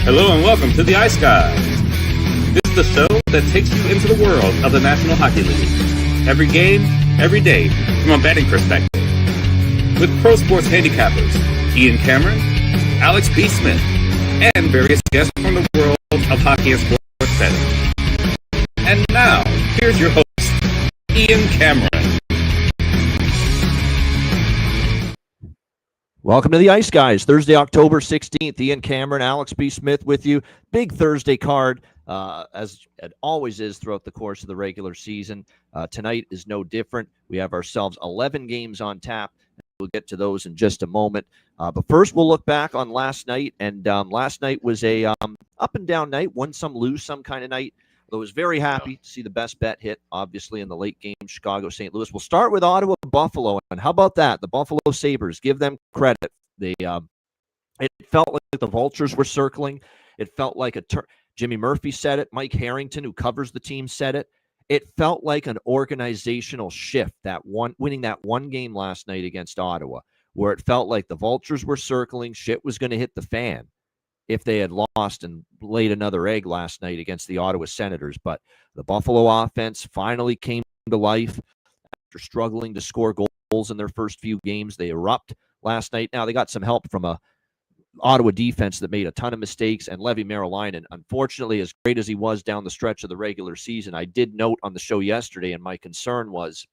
Hello and welcome to the Ice Guys. This is the show that takes you into the world of the National Hockey League. Every game, every day, from a betting perspective. With pro sports handicappers, Ian Cameron, Alex B. Smith, and various guests from the world of hockey and sports betting. And now, here's your host, Ian Cameron. Welcome to the Ice Guys, Thursday, October 16th. Ian Cameron, Alex B. Smith with you. Big Thursday card, as it always is throughout the course of the regular season. Tonight is no different. We have ourselves 11 games on tap. We'll get to those in just a moment. But first, we'll look back on last night. And last night was a up and down night, won some, lose some kind of night. I was very happy to see the best bet hit, obviously, in the late game, Chicago-St. Louis. We'll start with Ottawa-Buffalo. And how about that? The Buffalo Sabres, give them credit. It felt like the vultures were circling. It felt like Jimmy Murphy said it. Mike Harrington, who covers the team, said it. It felt like an organizational shift, winning that one game last night against Ottawa, where it felt like the vultures were circling, shit was going to hit the fan if they had lost and laid another egg last night against the Ottawa Senators. But the Buffalo offense finally came to life after struggling to score goals in their first few games. They erupt last night. Now, they got some help from a Ottawa defense that made a ton of mistakes, and Levi Merrilainen, unfortunately, as great as he was down the stretch of the regular season, I did note on the show yesterday, and my concern was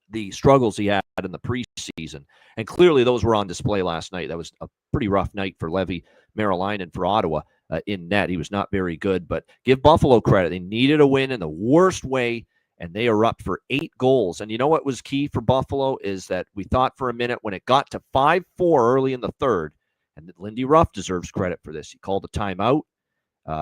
the struggles he had in the preseason. And clearly those were on display last night. That was a pretty rough night for Levi Merrilainen for Ottawa in net. He was not very good, but give Buffalo credit. They needed a win in the worst way, and they erupt for 8 goals. And you know what was key for Buffalo is that we thought for a minute when it got to 5-4 early in the third, and Lindy Ruff deserves credit for this. He called a timeout,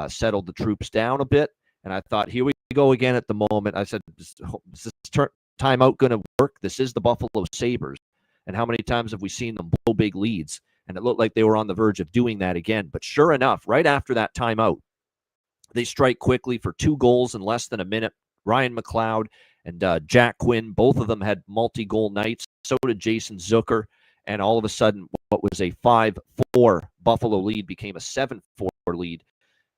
settled the troops down a bit, and I thought, here we go again at the moment. I said, is this timeout going to work? This is the Buffalo Sabres. And how many times have we seen them blow big leads? And it looked like they were on the verge of doing that again. But sure enough, right after that timeout, they strike quickly for 2 goals in less than a minute. Ryan McLeod and Jack Quinn, both of them had multi-goal nights. So did Jason Zucker. And all of a sudden, what was a 5-4 Buffalo lead became a 7-4 lead.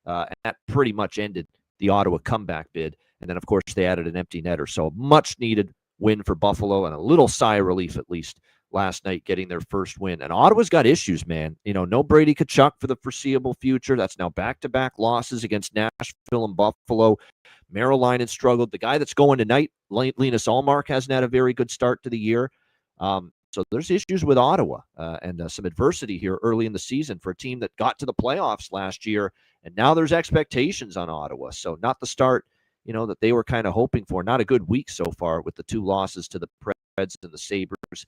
And that pretty much ended the Ottawa comeback bid. And then, of course, they added an empty netter. So a much-needed win for Buffalo and a little sigh of relief, at least, last night, getting their first win. And Ottawa's got issues, man. You know, no Brady Tkachuk for the foreseeable future. That's now back-to-back losses against Nashville and Buffalo. Merrilainen struggled. The guy that's going tonight, Linus Ullmark, hasn't had a very good start to the year. So there's issues with Ottawa and some adversity here early in the season for a team that got to the playoffs last year. And now there's expectations on Ottawa. So not the start, you know, that they were kind of hoping for. Not a good week so far with the 2 losses to the Preds and the Sabres.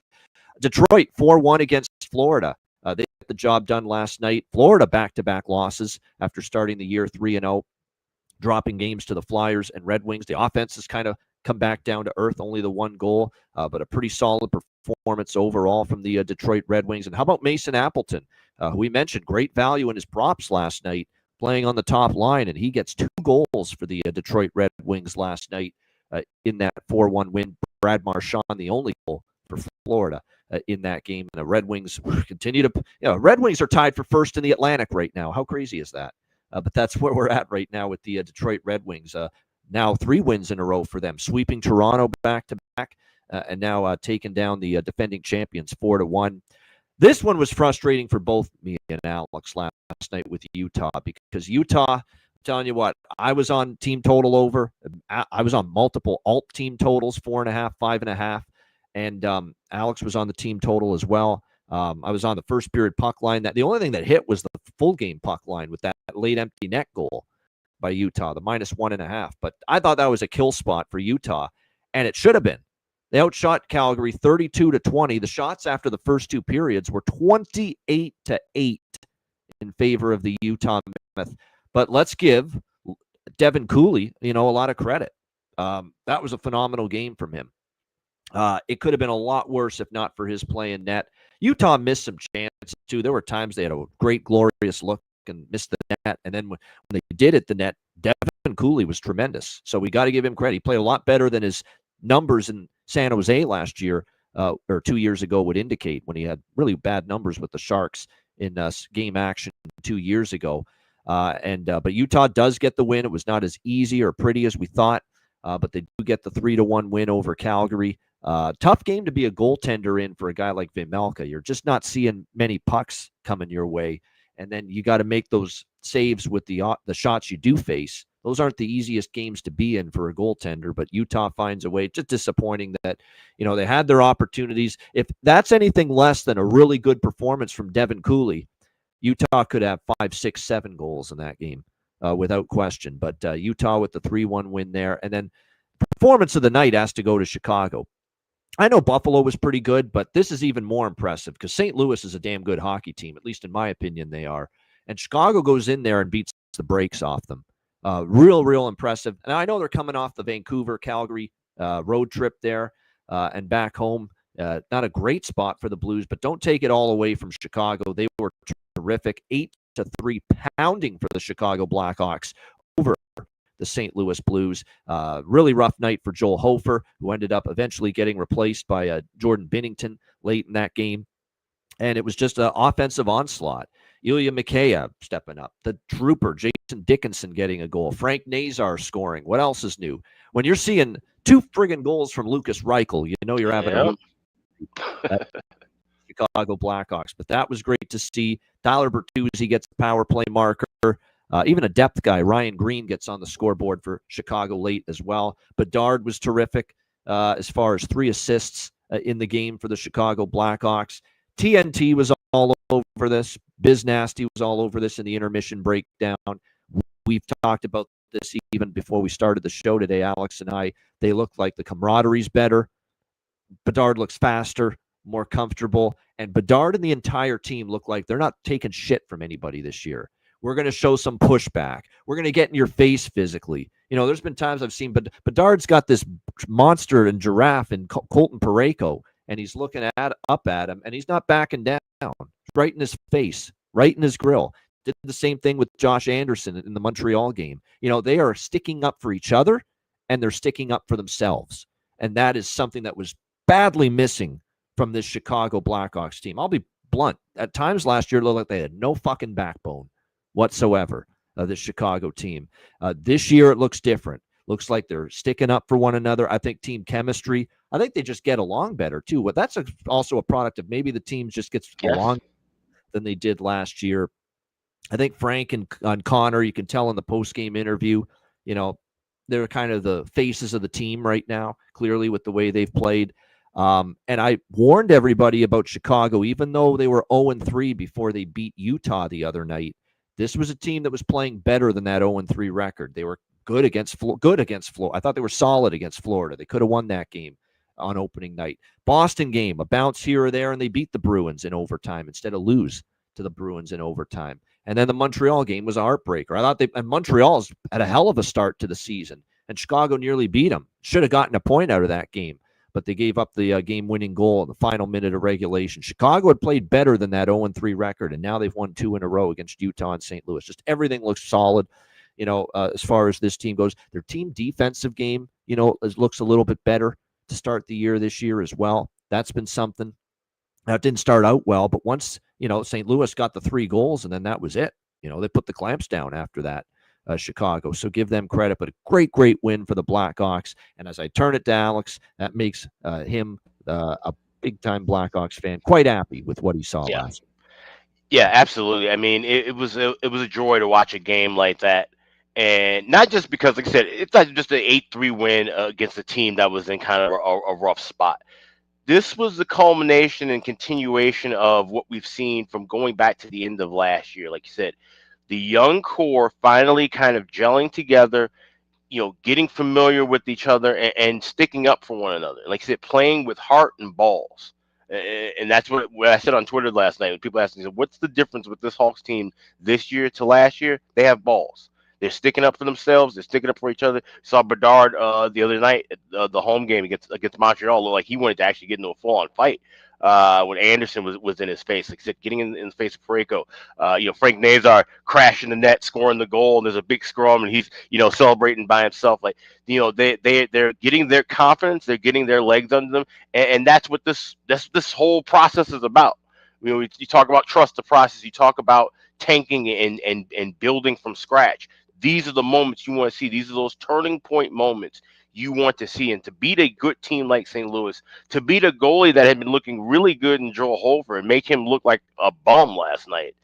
Detroit 4-1 against Florida. They got the job done last night. Florida back-to-back losses after starting the year 3-0, dropping games to the Flyers and Red Wings. The offense has kind of come back down to earth, only the 1 goal, but a pretty solid performance overall from the Detroit Red Wings. And how about Mason Appleton, who we mentioned, great value in his props last night, playing on the top line, and he gets 2 goals for the Detroit Red Wings last night in that 4-1 win. Brad Marchand, the only goal for Florida in that game. And the Red Wings continue to, Red Wings are tied for first in the Atlantic right now. How crazy is that? But that's where we're at right now with the Detroit Red Wings. Now 3 wins in a row for them, sweeping Toronto back-to-back, and now taking down the defending champions 4-1. This one was frustrating for both me and Alex last night with Utah, because Utah, I'm telling you what, I was on team total over. I was on multiple alt team totals, 4.5, 5.5, and Alex was on the team total as well. I was on the first period puck line. The only thing that hit was the full game puck line with that late empty net goal by Utah, the -1.5. But I thought that was a kill spot for Utah, and it should have been. They outshot Calgary 32-20. The shots after the first 2 periods were 28-8 in favor of the Utah Mammoth. But let's give Devin Cooley, a lot of credit. That was a phenomenal game from him. It could have been a lot worse if not for his play in net. Utah missed some chances, too. There were times they had a great, glorious look and missed the net. And then when they did hit the net, Devin Cooley was tremendous. So we got to give him credit. He played a lot better than his numbers in San Jose last year or 2 years ago would indicate, when he had really bad numbers with the Sharks in game action 2 years ago. But Utah does get the win. It was not as easy or pretty as we thought, but they do get the 3-1 win over Calgary. Tough game to be a goaltender in for a guy like Vejmelka. You're just not seeing many pucks coming your way, and then you got to make those saves with the shots you do face. Those aren't the easiest games to be in for a goaltender, but Utah finds a way. Just disappointing that, they had their opportunities. If that's anything less than a really good performance from Devin Cooley, Utah could have 5, 6, 7 goals in that game without question. But Utah with the 3-1 win there. And then performance of the night has to go to Chicago. I know Buffalo was pretty good, but this is even more impressive because St. Louis is a damn good hockey team, at least in my opinion they are. And Chicago goes in there and beats the brakes off them. Real impressive. And I know they're coming off the Vancouver, Calgary road trip there and back home. Not a great spot for the Blues, but don't take it all away from Chicago. They were terrific. 8-3 pounding for the Chicago Blackhawks over the St. Louis Blues. Really rough night for Joel Hofer, who ended up eventually getting replaced by Jordan Binnington late in that game. And it was just an offensive onslaught. Ilya Mikheyev stepping up. The trooper, Jason Dickinson, getting a goal. Frank Nazar scoring. What else is new? When you're seeing 2 friggin' goals from Lucas Reichel, you know you're having a Chicago Blackhawks. But that was great to see. Tyler Bertuzzi gets a power play marker. Even a depth guy, Ryan Green, gets on the scoreboard for Chicago late as well. Bedard was terrific as far as 3 assists in the game for the Chicago Blackhawks. TNT was all over this. Biz Nasty was all over this in the intermission breakdown. We've talked about this even before we started the show today, Alex and I. They look like the camaraderie's better. Bedard looks faster, more comfortable. And Bedard and the entire team look like they're not taking shit from anybody this year. We're going to show some pushback. We're going to get in your face physically. There's been times I've seen Bedard's got this monster and giraffe in Colton Parayko, and he's looking up at him, and he's not backing down. Right in his face, right in his grill. Did the same thing with Josh Anderson in the Montreal game. They are sticking up for each other, and they're sticking up for themselves. And that is something that was badly missing from this Chicago Blackhawks team. I'll be blunt. At times last year, it looked like they had no fucking backbone whatsoever, this Chicago team. This year, it looks different. Looks like they're sticking up for one another. I think team chemistry, I think they just get along better, too. But that's also a product of maybe the team just gets along than they did last year. I think Frank and Connor, you can tell in the post-game interview, they're kind of the faces of the team right now, clearly with the way they've played. And I warned everybody about Chicago, even though they were 0-3 before they beat Utah the other night. This was a team that was playing better than that 0-3 record. They were good against Florida. I thought they were solid against Florida. They could have won that game on opening night. Boston game, a bounce here or there, and they beat the Bruins in overtime instead of lose to the Bruins in overtime. And then the Montreal game was a heartbreaker. I thought and Montreal's had a hell of a start to the season, and Chicago nearly beat them. Should have gotten a point out of that game, but they gave up the game-winning goal in the final minute of regulation. Chicago had played better than that 0-3 record, and now they've won 2 in a row against Utah and St. Louis. Just everything looks solid, as far as this team goes. Their team defensive game, looks a little bit better to start the year this year as well. That's been something. Now, it didn't start out well, but once, St. Louis got the 3 goals, and then that was it. They put the clamps down after that, Chicago. So give them credit, but a great win for the Blackhawks. And as I turn it to Alex, that makes him a big-time Blackhawks fan quite happy with what he saw last. Yeah, absolutely. I mean, it was a joy to watch a game like that. And not just because, like I said, it's not just an 8-3 win against a team that was in kind of a rough spot. This was the culmination and continuation of what we've seen from going back to the end of last year. Like you said, the young core finally kind of gelling together, getting familiar with each other and sticking up for one another. Like I said, playing with heart and balls. And that's what I said on Twitter last night. When people asked me, what's the difference with this Hawks team this year to last year? They have balls. They're sticking up for themselves. They're sticking up for each other. Saw Bedard the other night at the home game against Montreal. Looked like he wanted to actually get into a full-on fight when Anderson was in his face. Like I said, getting in the face of Parayko. Frank Nazar crashing the net, scoring the goal, and there's a big scrum, and he's celebrating by himself. Like they're getting their confidence. They're getting their legs under them, and that's what this whole process is about. You talk about trust the process. You talk about tanking and building from scratch. These are the moments you want to see. These are those turning point moments you want to see. And to beat a good team like St. Louis, to beat a goalie that had been looking really good in Joel Holfer and make him look like a bum last night,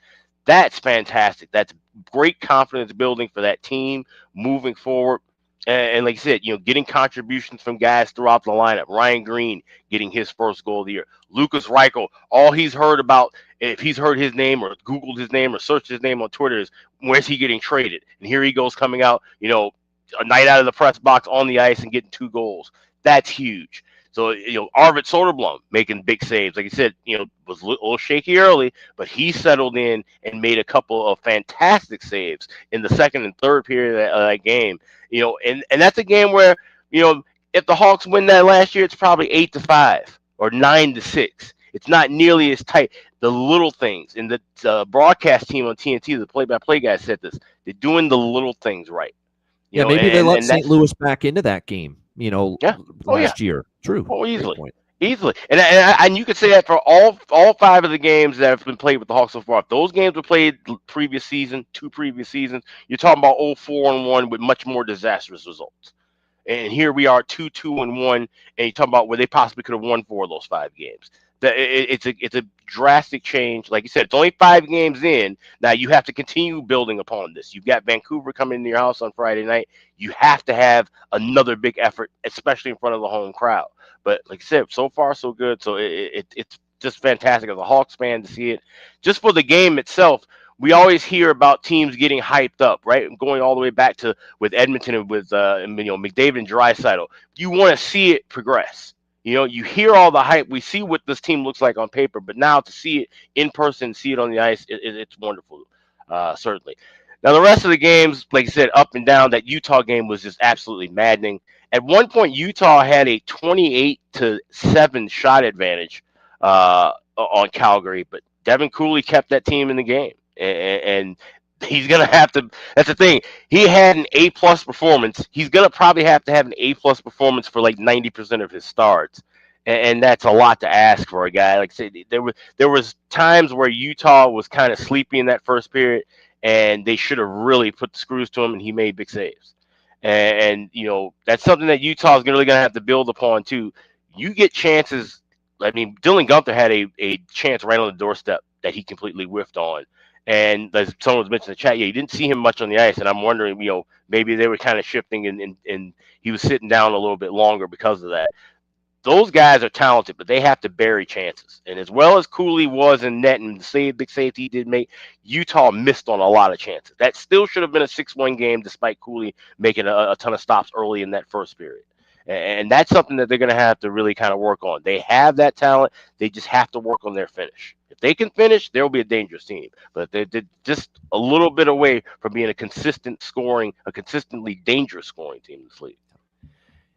that's fantastic. That's great confidence building for that team moving forward. And like I said, getting contributions from guys throughout the lineup. Ryan Green getting his first goal of the year. Lucas Reichel, all he's heard about, if he's heard his name or Googled his name or searched his name on Twitter, is where's he getting traded? And here he goes coming out, a night out of the press box on the ice and getting 2 goals. That's huge. So, Arvid Soderblom making big saves. Like I said, was a little shaky early, but he settled in and made a couple of fantastic saves in the second and third period of that game. And that's a game where, if the Hawks win that last year, it's probably 8-5 or 9-6. It's not nearly as tight. The little things, and the broadcast team on TNT, the play-by-play guy said this, they're doing the little things right. Maybe they let St. Louis back into that game, last year. True. Oh, easily. And you could say that for all 5 of the games that have been played with the Hawks so far. If those games were played previous season, 2 previous seasons, you're talking about 0-4-1 with much more disastrous results. And here we are 2-2-1, and you're talking about where they possibly could have won 4 of those 5 games. It's a drastic change. Like you said, it's only 5 games in. Now you have to continue building upon this. You've got Vancouver coming into your house on Friday night. You have to have another big effort, especially in front of the home crowd. But like I said, so far so good. So it's just fantastic as a Hawks fan to see it. Just for the game itself, we always hear about teams getting hyped up, right? Going all the way back to with Edmonton and with McDavid and Draisaitl. You want to see it progress. You hear all the hype. We see what this team looks like on paper, but now to see it in person, see it on the ice, it's wonderful, certainly. Now, the rest of the games, like I said, up and down, that Utah game was just absolutely maddening. At one point, Utah had a 28-7 shot advantage on Calgary, but Devin Cooley kept that team in the game. And he's going to have to – that's the thing. He had an A-plus performance. He's going to probably have to have an A-plus performance for like 90% of his starts. And that's a lot to ask for a guy. Like I said, there was times where Utah was kind of sleepy in that first period, and they should have really put the screws to him, and he made big saves. And that's something that Utah is really going to have to build upon, too. You get chances. I mean, Dylan Gunther had a chance right on the doorstep that he completely whiffed on. And as someone was mentioning in the chat, you didn't see him much on the ice. And I'm wondering, maybe they were kind of shifting and he was sitting down a little bit longer because of that. Those guys are talented, but they have to bury chances. And as well as Cooley was in net and the big save he did make, Utah missed on a lot of chances. That still should have been a 6-1 game despite Cooley making a ton of stops early in that first period. And that's something that they're going to have to really kind of work on. They have that talent. They just have to work on their finish. If they can finish, they'll be a dangerous team. But they're just a little bit away from being a consistently dangerous scoring team in this league.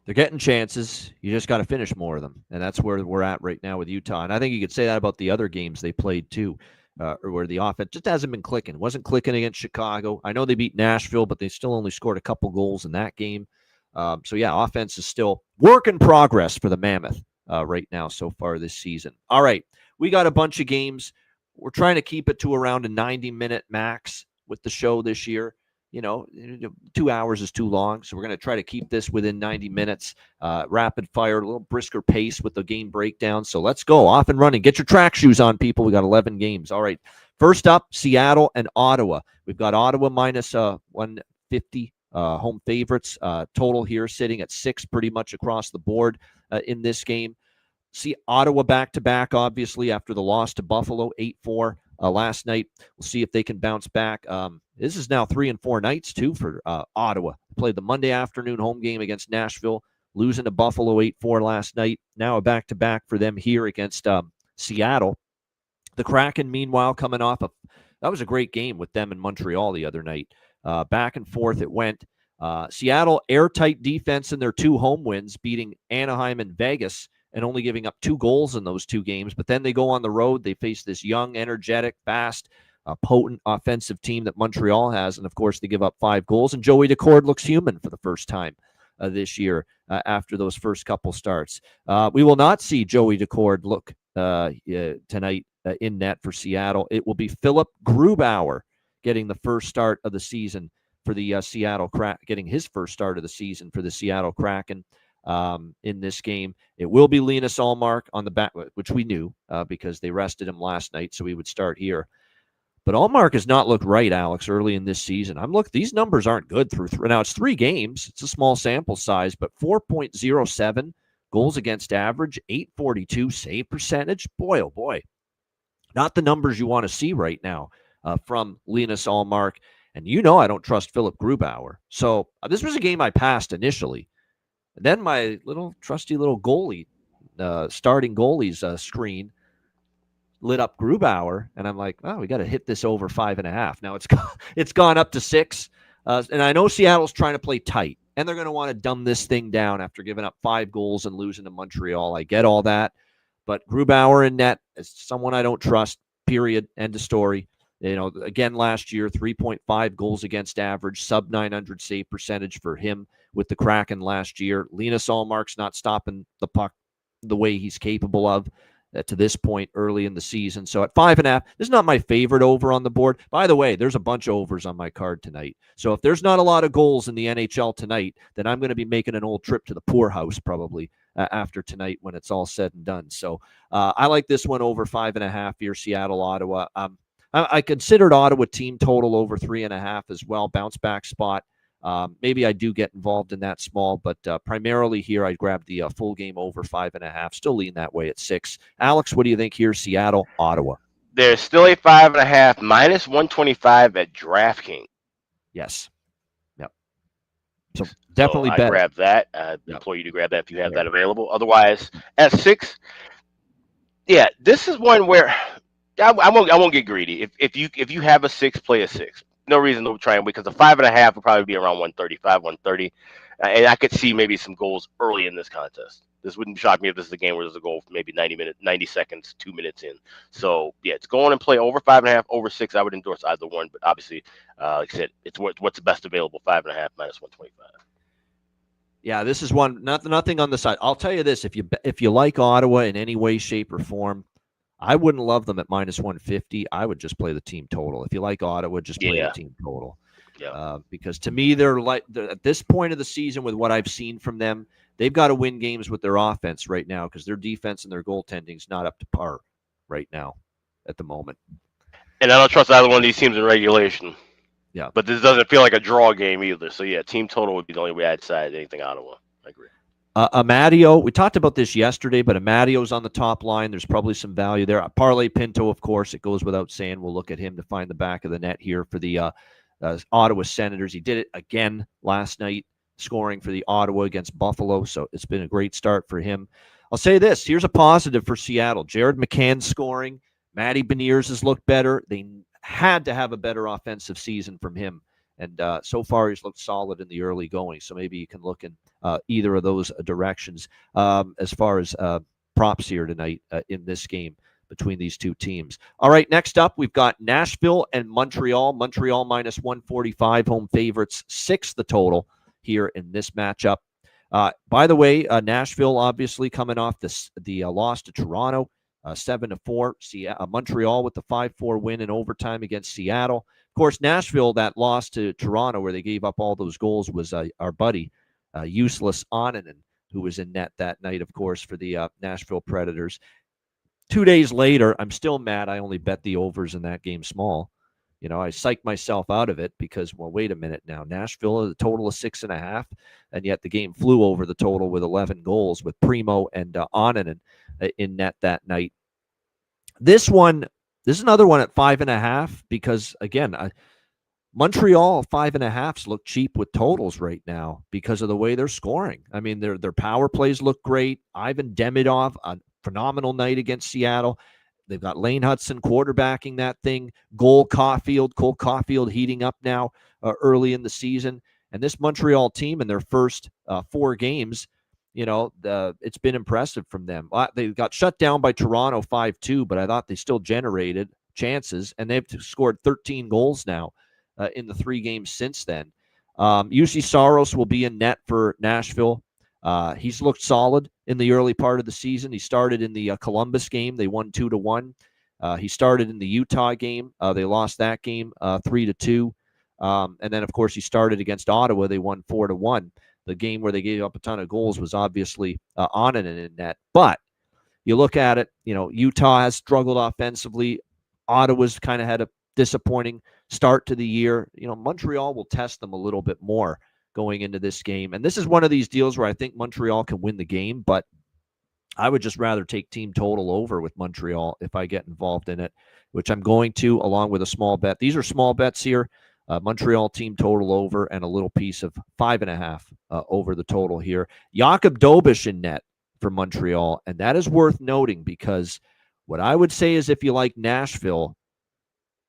They're getting chances. You just got to finish more of them. And that's where we're at right now with Utah. And I think you could say that about the other games they played too, where the offense just hasn't been clicking. It wasn't clicking against Chicago. I know they beat Nashville, but they still only scored a couple goals in that game. So, yeah, offense is still work in progress for the Mammoth right now so far this season. All right, we got a bunch of games. We're trying to keep it to around a 90-minute max with the show this year. 2 hours is too long, so we're going to try to keep this within 90 minutes. Rapid fire, a little brisker pace with the game breakdown. So let's go. Off and running. Get your track shoes on, people. We got 11 games. All right. First up, Seattle and Ottawa. We've got Ottawa minus 150. Home favorites total here sitting at 6 pretty much across the board in this game. See Ottawa back-to-back, obviously, after the loss to Buffalo, 8-4 last night. We'll see if they can bounce back. This is now 3 and 4 nights, too, for Ottawa. Played the Monday afternoon home game against Nashville, losing to Buffalo 8-4 last night. Now a back-to-back for them here against Seattle. The Kraken, meanwhile, coming off that was a great game with them in Montreal the other night. Back and forth it went. Seattle, airtight defense in their 2 home wins, beating Anaheim and Vegas and only giving up 2 goals in those 2 games. But then they go on the road. They face this young, energetic, fast, potent offensive team that Montreal has. And, of course, they give up 5 goals. And Joey Daccord looks human for the first time this year after those first couple starts. We will not see Joey Daccord look tonight in net for Seattle. It will be Philip Grubauer getting the first start of the season for the Seattle Kraken, getting his first start of the season for the Seattle Kraken in this game. It will be Linus Ullmark on the back, which we knew because they rested him last night, so he would start here. But Ullmark has not looked right, Alex, early in this season. These numbers aren't good through now. It's 3 games. It's a small sample size, but 4.07 goals against average, 842 save percentage. Boy, oh boy. Not the numbers you want to see right now from Linus Ullmark. And I don't trust Philip Grubauer. So this was a game I passed initially. And then my trusty little goalie, starting goalie's screen lit up Grubauer, and I'm like, we got to hit this over 5.5. Now it's gone up to 6, and I know Seattle's trying to play tight, and they're going to want to dumb this thing down after giving up 5 goals and losing to Montreal. I get all that, but Grubauer in net is someone I don't trust. Period. End of story. Again, last year, 3.5 goals against average, sub 900 save percentage for him with the Kraken last year. Linus Ullmark's not stopping the puck the way he's capable of to this point early in the season. So at 5.5, this is not my favorite over on the board. By the way, there's a bunch of overs on my card tonight. So if there's not a lot of goals in the NHL tonight, then I'm going to be making an old trip to the poorhouse probably after tonight when it's all said and done. So I like this one over 5.5 here, Seattle, Ottawa. I considered Ottawa team total over 3.5 as well, bounce back spot. Maybe I do get involved in that small, but primarily here I grabbed the full game over 5.5. Still lean that way at 6. Alex, what do you think here, Seattle, Ottawa? There's still a 5.5 minus 125 at DraftKings. Yes. Yep. So definitely I grab that. I implore you to grab that if you have that available. Otherwise, at 6, this is one where I won't get greedy. If you have a 6, play a 6. No reason to try and win because the 5.5 will probably be around 135, 130. And I could see maybe some goals early in this contest. This wouldn't shock me if this is a game where there's a goal maybe 90 seconds, 2 minutes in. So, it's going and play over 5.5, over 6. I would endorse either one. But obviously, like I said, it's what's the best available, 5.5 minus 125. Yeah, this is one, nothing on the side. I'll tell you this, if you like Ottawa in any way, shape, or form, I wouldn't love them at minus 150. I would just play the team total. If you like Ottawa, just play the team total. Yeah. Because to me, they're at this point of the season with what I've seen from them, they've got to win games with their offense right now because their defense and their goaltending is not up to par right now at the moment. And I don't trust either one of these teams in regulation. Yeah. But this doesn't feel like a draw game either. So, team total would be the only way I'd side anything Ottawa. I agree. Amadio, we talked about this yesterday, but Amadio's on the top line. There's probably some value there. Parlay Pinto, of course, it goes without saying. We'll look at him to find the back of the net here for the Ottawa Senators. He did it again last night, scoring for the Ottawa against Buffalo, so it's been a great start for him. I'll say this. Here's a positive for Seattle. Jared McCann scoring. Matty Beniers has looked better. They had to have a better offensive season from him. And so far, he's looked solid in the early going. So maybe you can look in either of those directions as far as props here tonight in this game between these two teams. All right, next up, we've got Nashville and Montreal. Montreal minus 145, home favorites, 6 the total here in this matchup. By the way, Nashville obviously coming off the loss to Toronto, 7-4. Montreal with the 5-4 win in overtime against Seattle. Of course, Nashville, that loss to Toronto where they gave up all those goals was our buddy, Useless Ananen, who was in net that night, of course, for the Nashville Predators. 2 days later, I'm still mad I only bet the overs in that game small. I psyched myself out of it because, well, wait a minute now. Nashville is a total of 6.5, and yet the game flew over the total with 11 goals with Primo and Ananen in net that night. This is another one at 5.5 because, again, Montreal 5.5s look cheap with totals right now because of the way they're scoring. I mean, their power plays look great. Ivan Demidov, a phenomenal night against Seattle. They've got Lane Hudson quarterbacking that thing. Cole Caulfield heating up now early in the season. And this Montreal team in their first 4 games, it's been impressive from them. They got shut down by Toronto 5-2, but I thought they still generated chances, and they've scored 13 goals now in the 3 games since then. UC Saros will be in net for Nashville. He's looked solid in the early part of the season. He started in the Columbus game. They won 2-1. He started in the Utah game. They lost that game 3-2. And then, of course, he started against Ottawa. They won 4-1. The game where they gave up a ton of goals was obviously on and in net. But you look at it, Utah has struggled offensively. Ottawa's kind of had a disappointing start to the year. Montreal will test them a little bit more going into this game. And this is one of these deals where I think Montreal can win the game, but I would just rather take team total over with Montreal if I get involved in it, which I'm going to, along with a small bet. These are small bets here. Montreal team total over and a little piece of 5.5 over the total here. Jakub Dobeš in net for Montreal, and that is worth noting because what I would say is if you like Nashville,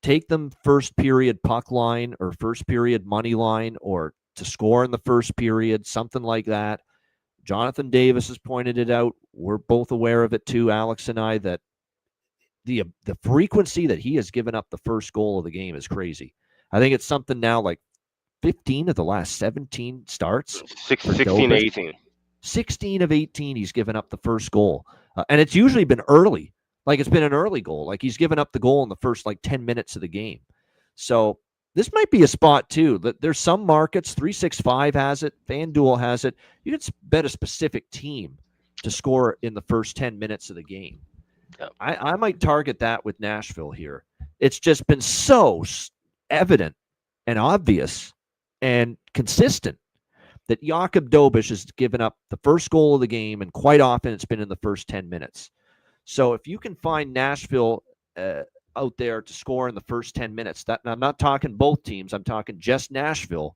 take them first period puck line or first period money line or to score in the first period, something like that. Jonathan Davis has pointed it out. We're both aware of it too, Alex and I, that the frequency that he has given up the first goal of the game is crazy. I think it's something now like 15 of the last 17 starts. 16 18. 16 of 18 he's given up the first goal. And it's usually been early. Like it's been an early goal. Like he's given up the goal in the first 10 minutes of the game. So this might be a spot too. There's some markets, 365 has it, FanDuel has it. You can bet a specific team to score in the first 10 minutes of the game. Yep. I might target that with Nashville here. It's just been so evident and obvious and consistent that Jakub Dobeš has given up the first goal of the game, and quite often it's been in the first 10 minutes. So if you can find Nashville out there to score in the first 10 minutes, I'm not talking both teams, I'm talking just Nashville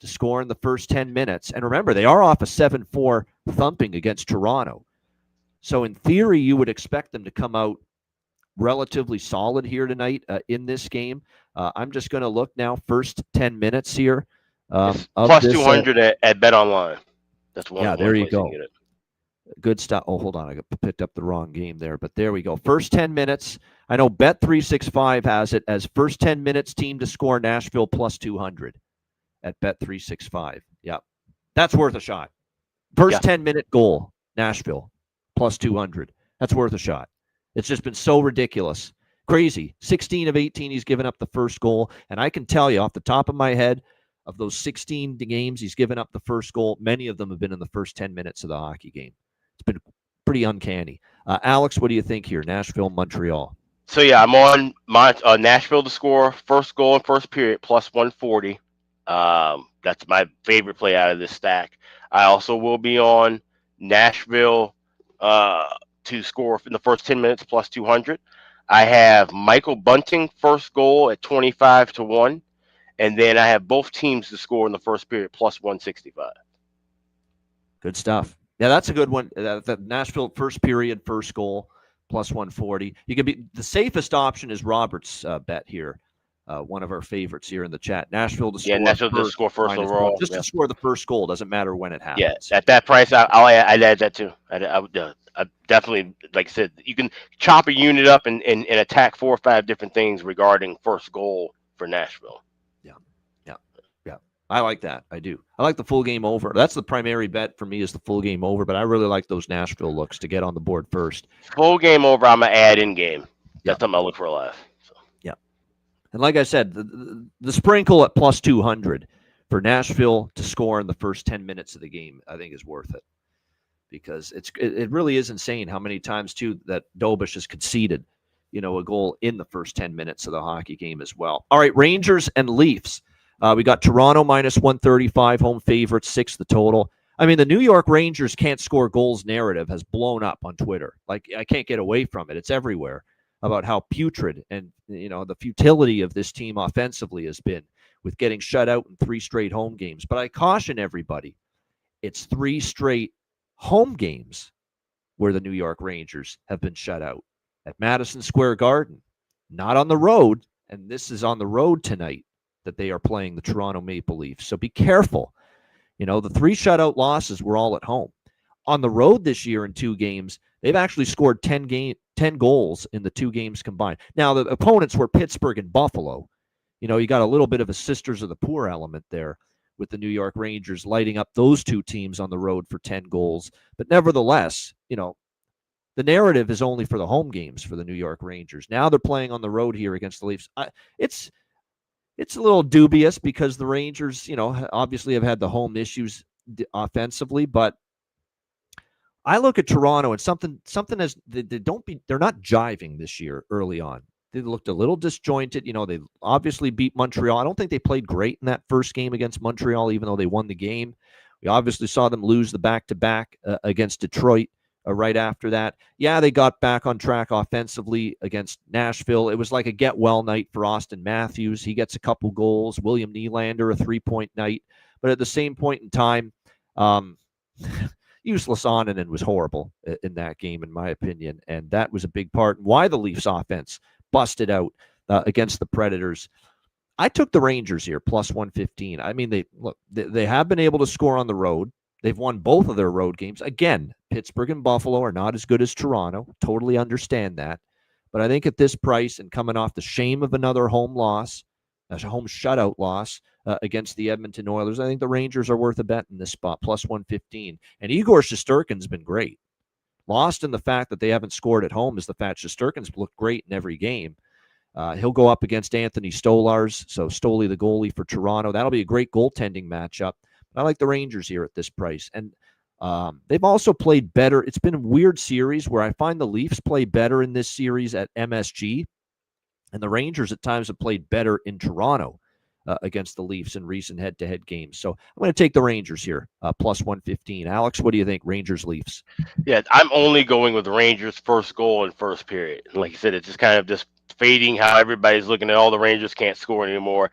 to score in the first 10 minutes. And remember, they are off a 7-4 thumping against Toronto. So in theory, you would expect them to come out relatively solid here tonight in this game. I'm just going to look now, first 10 minutes here. Plus 200 at Bet Online. That's one. Yeah, there you go. Good stuff. Oh, hold on. I picked up the wrong game there, but there we go. First 10 minutes. I know Bet365 has it as first 10 minutes team to score Nashville plus 200 at Bet365. Yeah, that's worth a shot. First 10-minute goal, Nashville plus 200. That's worth a shot. It's just been so ridiculous. Crazy. 16 of 18, he's given up the first goal. And I can tell you off the top of my head, of those 16 games he's given up the first goal, many of them have been in the first 10 minutes of the hockey game. It's been pretty uncanny. Alex, what do you think here? Nashville, Montreal. So, yeah, I'm on my Nashville to score first goal in first period, plus 140. That's my favorite play out of this stack. I also will be on Nashville to score in the first 10 minutes, plus 200. I have Michael Bunting first goal at 25-1. And then I have both teams to score in the first period, plus 165. Good stuff. Yeah, that's a good one. The Nashville first period, first goal, plus 140. You can be the safest option is Robert's bet here. One of our favorites here in the chat. Nashville to score. Yeah, Nashville to score first overall. Just to score the first goal. Doesn't matter when it happens. Yeah, at that price, I'd add that too. I would definitely, like I said, you can chop a unit up and attack 4 or 5 different things regarding first goal for Nashville. I like that. I do. I like the full game over. That's the primary bet for me is the full game over, but I really like those Nashville looks to get on the board first. Full game over, I'm going to add in game. That's something I look for a lot. So. Yeah. And like I said, the sprinkle at plus 200 for Nashville to score in the first 10 minutes of the game, I think is worth it. Because it really is insane how many times, too, that Dobeš has conceded, a goal in the first 10 minutes of the hockey game as well. All right, Rangers and Leafs. We got Toronto minus 135, home favorites, 6 the total. I mean, the New York Rangers can't score goals narrative has blown up on Twitter. Like, I can't get away from it. It's everywhere about how putrid and, the futility of this team offensively has been with getting shut out in 3 straight home games. But I caution everybody, it's 3 straight home games where the New York Rangers have been shut out at Madison Square Garden, not on the road. And this is on the road tonight that they are playing the Toronto Maple Leafs. So be careful. The 3 shutout losses were all at home. On the road this year in 2 games, they've actually scored 10 goals in the 2 games combined. Now, the opponents were Pittsburgh and Buffalo. You got a little bit of a sisters of the poor element there with the New York Rangers lighting up those 2 teams on the road for 10 goals. But nevertheless, the the narrative is only for the home games for the New York Rangers. Now they're playing on the road here against the Leafs. It's a little dubious because the Rangers, obviously have had the home issues offensively, but I look at Toronto and something as they're not jiving this year early on. They looked a little disjointed. They obviously beat Montreal. I don't think they played great in that first game against Montreal, even though they won the game. We obviously saw them lose the back-to-back against Detroit right after that. Yeah, they got back on track offensively against Nashville. It was like a get-well night for Austin Matthews. He gets a couple goals. William Nylander, a 3-point night. But at the same point in time, Useless Onanen was horrible in that game, in my opinion, and that was a big part why the Leafs offense busted out against the Predators. I took the Rangers here, plus 115. I mean, they have been able to score on the road. They've won both of their road games. Again, Pittsburgh and Buffalo are not as good as Toronto. Totally understand that. But I think at this price and coming off the shame of another home loss, a home shutout loss against the Edmonton Oilers, I think the Rangers are worth a bet in this spot, plus 115. And Igor Shesterkin's been great. Lost in the fact that they haven't scored at home is the fact Shesterkin's looked great in every game. He'll go up against Anthony Stolarz, so Stoli the goalie for Toronto. That'll be a great goaltending matchup. I like the Rangers here at this price. And they've also played better. It's been a weird series where I find the Leafs play better in this series at MSG, and the Rangers at times have played better in Toronto against the Leafs in recent head-to-head games. So I'm going to take the Rangers here, plus 115. Alex, what do you think, Rangers-Leafs? Yeah, I'm only going with the Rangers' first goal in first period. Like you said, it's just kind of just fading how everybody's looking at all the Rangers can't score anymore.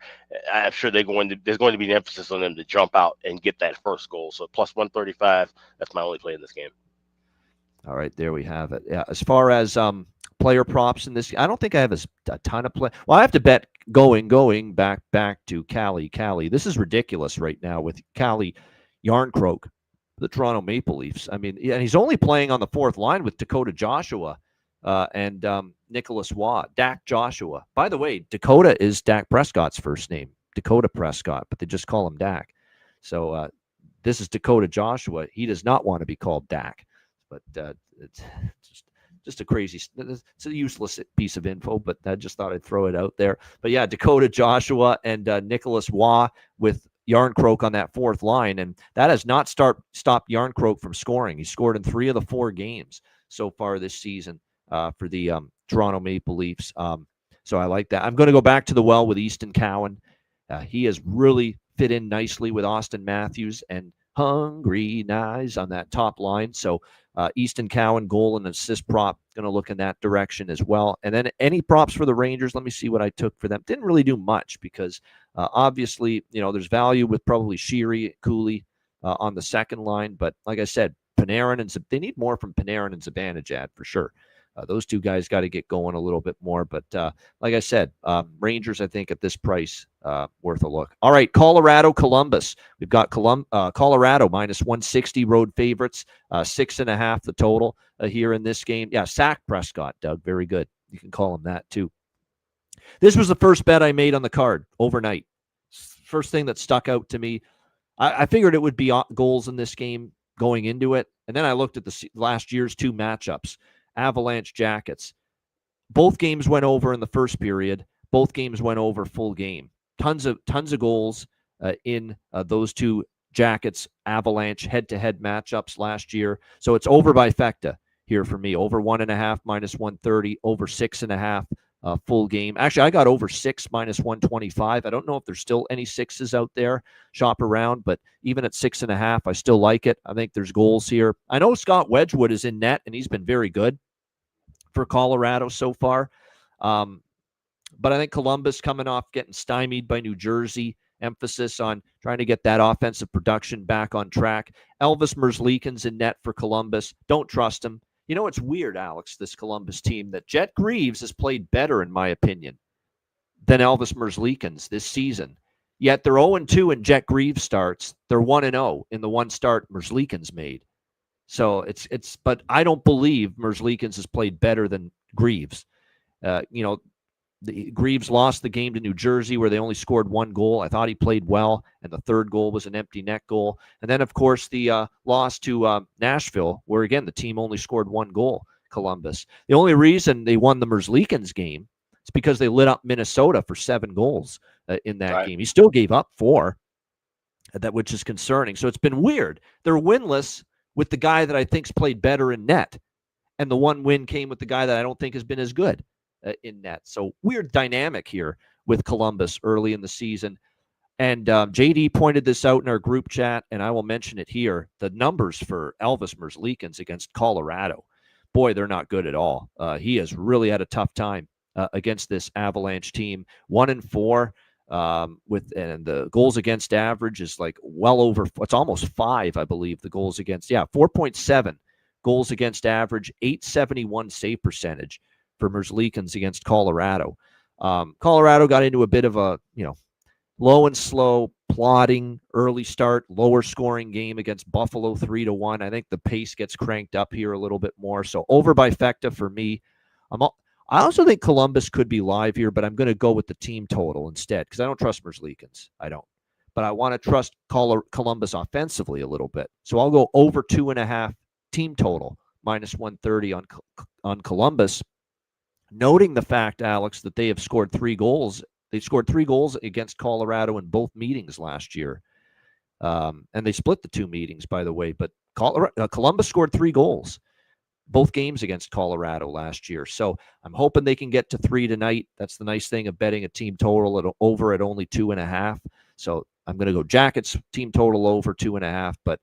I'm sure there's going to be an emphasis on them to jump out and get that first goal. So plus 135, that's my only play in this game. All right, there we have it. Yeah, as far as player props in this, I don't think I have a ton of play. Well, I have to bet going back to Cali. This is ridiculous right now with Cali Yarncroke, the Toronto Maple Leafs. I mean, and he's only playing on the fourth line with Dakota Joshua and Nicholas Watt. Dak Joshua. By the way, Dakota is Dak Prescott's first name, Dakota Prescott, but they just call him Dak. So this is Dakota Joshua. He does not want to be called Dak, but it's just a crazy, it's a useless piece of info, but I just thought I'd throw it out there. But yeah, Dakota Joshua and Nicholas Waugh with Yarncroke on that fourth line, and that has not stopped Yarncroke from scoring. He scored in 3 of the 4 games so far this season for the Toronto Maple Leafs. So I like that. I'm going to go back to the well with Easton Cowan. He has really fit in nicely with Austin Matthews and Hungry Nice on that top line. So Easton Cowan, goal and assist prop, going to look in that direction as well. And then any props for the Rangers, let me see what I took for them. Didn't really do much because obviously, there's value with probably Sheary, Cooley on the second line. But like I said, Panarin and they need more from Panarin and Zibanejad for sure. Those two guys got to get going a little bit more. But like I said, Rangers, I think, at this price, worth a look. All right, Colorado, Columbus. We've got Colorado minus 160 road favorites, 6.5 the total here in this game. Yeah, sack Prescott, Doug. Very good. You can call him that, too. This was the first bet I made on the card overnight. First thing that stuck out to me. I figured it would be goals in this game going into it. And then I looked at the last year's 2 matchups. Avalanche Jackets. Both games went over in the first period. Both games went over full game. Tons of goals in those 2 Jackets Avalanche head-to-head matchups last year. So it's over by Fecta here for me. Over 1.5 minus 130. Over 6.5 full game. Actually, I got over 6 minus 125. I don't know if there's still any 6s out there. Shop around, but even at 6.5, I still like it. I think there's goals here. I know Scott Wedgwood is in net, and he's been very good for Colorado so far. But I think Columbus coming off getting stymied by New Jersey, emphasis on trying to get that offensive production back on track. Elvis Merzlikins in net for Columbus. Don't trust him. It's weird, Alex, this Columbus team, that Jet Greaves has played better, in my opinion, than Elvis Merzlikins this season. Yet they're 0-2 in Jet Greaves starts. They're 1-0 in the one start Merzlikins made. So but I don't believe Merzlikins has played better than Greaves. Greaves lost the game to New Jersey where they only scored 1 goal. I thought he played well, and the third goal was an empty net goal. And then, of course, the loss to Nashville, where, again, the team only scored 1 goal. Columbus. The only reason they won the Merzlikins game is because they lit up Minnesota for 7 goals in that game. He still gave up 4, which is concerning. So it's been weird. They're winless with the guy that I think's played better in net, and the one win came with the guy that I don't think has been as good in net. So weird dynamic here with Columbus early in the season. And JD pointed this out in our group chat, and I will mention it here. The numbers for Elvis Merzlikins against Colorado, boy, they're not good at all. He has really had a tough time against this Avalanche team. 1-4 and the goals against average is like well over. It's almost 5, I believe. The goals against 4.7 goals against average, 871 save percentage for Merzlikins against Colorado. Colorado got into a bit of a low and slow, plodding early start, lower scoring game against Buffalo 3-1. I think the pace gets cranked up here a little bit more. So over by Fecta for me. I also think Columbus could be live here, but I'm going to go with the team total instead because I don't trust Merzlikins. I don't. But I want to trust Columbus offensively a little bit. So I'll go over 2.5 team total, -130 on Columbus. Noting the fact, Alex, that they have scored 3 goals. They scored 3 goals against Colorado in both meetings last year. And they split the 2 meetings, by the way. But Columbus scored 3 goals, both games against Colorado last year. So I'm hoping they can get to 3 tonight. That's the nice thing of betting a team total over at only 2.5. So I'm going to go Jackets team total over 2.5. But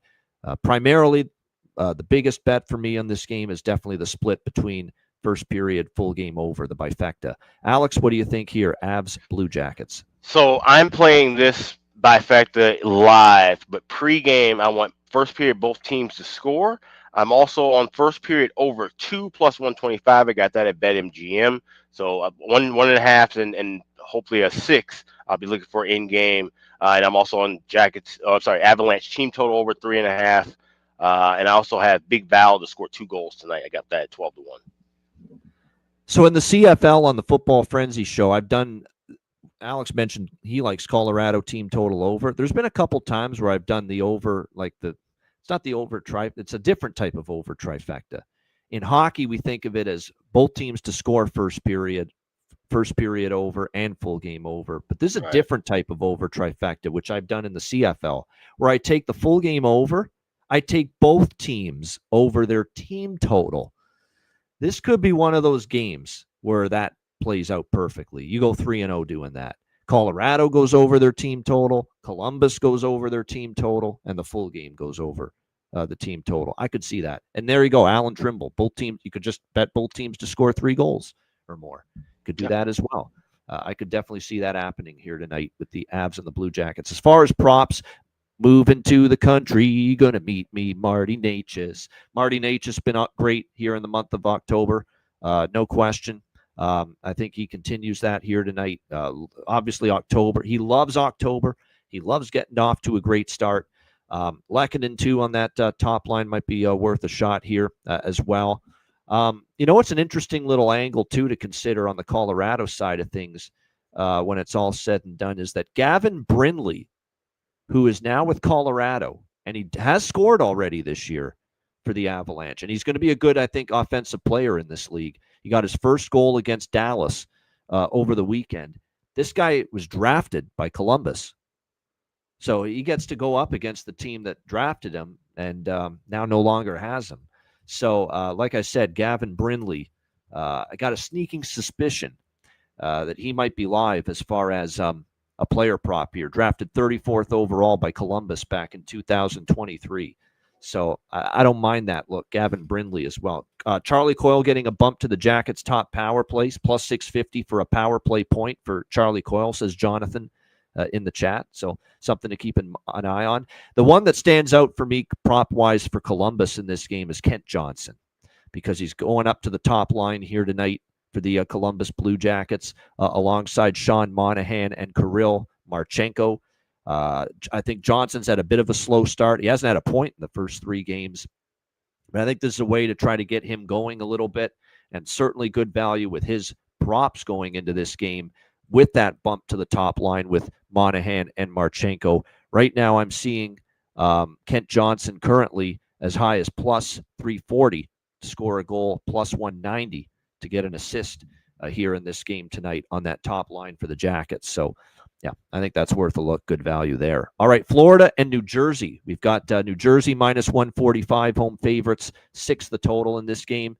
primarily, the biggest bet for me on this game is definitely the split between first period, full game over, the bifecta. Alex, what do you think here? Avs, Blue Jackets. So I'm playing this bifecta live, but pregame, I want first period both teams to score. I'm also on first period over 2 plus 125. I got that at BetMGM. So 1.5 and hopefully a 6. I'll be looking for in game. And I'm also on Avalanche team total over 3.5. And I also have Big Val to score 2 goals tonight. I got that at 12-1. So in the CFL on the Football Frenzy show, Alex mentioned he likes Colorado team total over. There's been a couple times where I've done the over, it's not the over it's a different type of over trifecta. In hockey, we think of it as both teams to score first period over, and full game over. But this is a different type of over trifecta, which I've done in the CFL, where I take the full game over, I take both teams over their team total. This could be one of those games where that plays out perfectly. You go 3-0 doing that. Colorado goes over their team total. Columbus goes over their team total. And the full game goes over the team total. I could see that. And there you go. Alan Trimble. Both teams, you could just bet both teams to score 3 goals or more. Could do that as well. I could definitely see that happening here tonight with the Avs and the Blue Jackets. As far as props, moving to the country, gonna meet me, Marty Natchez. Marty Natchez been great here in the month of October, no question. I think he continues that here tonight. Obviously, October. He loves October. He loves getting off to a great start. Lehkonen, too, on that top line might be worth a shot here as well. It's an interesting little angle, too, to consider on the Colorado side of things when it's all said and done, is that Gavin Brindley, who is now with Colorado, and he has scored already this year for the Avalanche. And he's going to be a good, I think, offensive player in this league. He got his first goal against Dallas over the weekend. This guy was drafted by Columbus. So he gets to go up against the team that drafted him and now no longer has him. So, like I said, Gavin Brindley, I got a sneaking suspicion that he might be live as far as a player prop here, drafted 34th overall by Columbus back in 2023. So I don't mind that look. Gavin Brindley as well. Charlie Coyle getting a bump to the Jackets' top power plays, plus 650 for a power play point for Charlie Coyle, says Jonathan in the chat. So something to keep an eye on. The one that stands out for me prop-wise for Columbus in this game is Kent Johnson, because he's going up to the top line here tonight for the Columbus Blue Jackets, alongside Sean Monahan and Kirill Marchenko. I think Johnson's had a bit of a slow start. He hasn't had a point in the first 3 games. But I think this is a way to try to get him going a little bit, and certainly good value with his props going into this game with that bump to the top line with Monahan and Marchenko. Right now I'm seeing Kent Johnson currently as high as plus 340 to score a goal, plus 190 to get an assist here in this game tonight on that top line for the Jackets. So, yeah, I think that's worth a look. Good value there. All right, Florida and New Jersey. We've got New Jersey minus 145 home favorites, 6 the total in this game.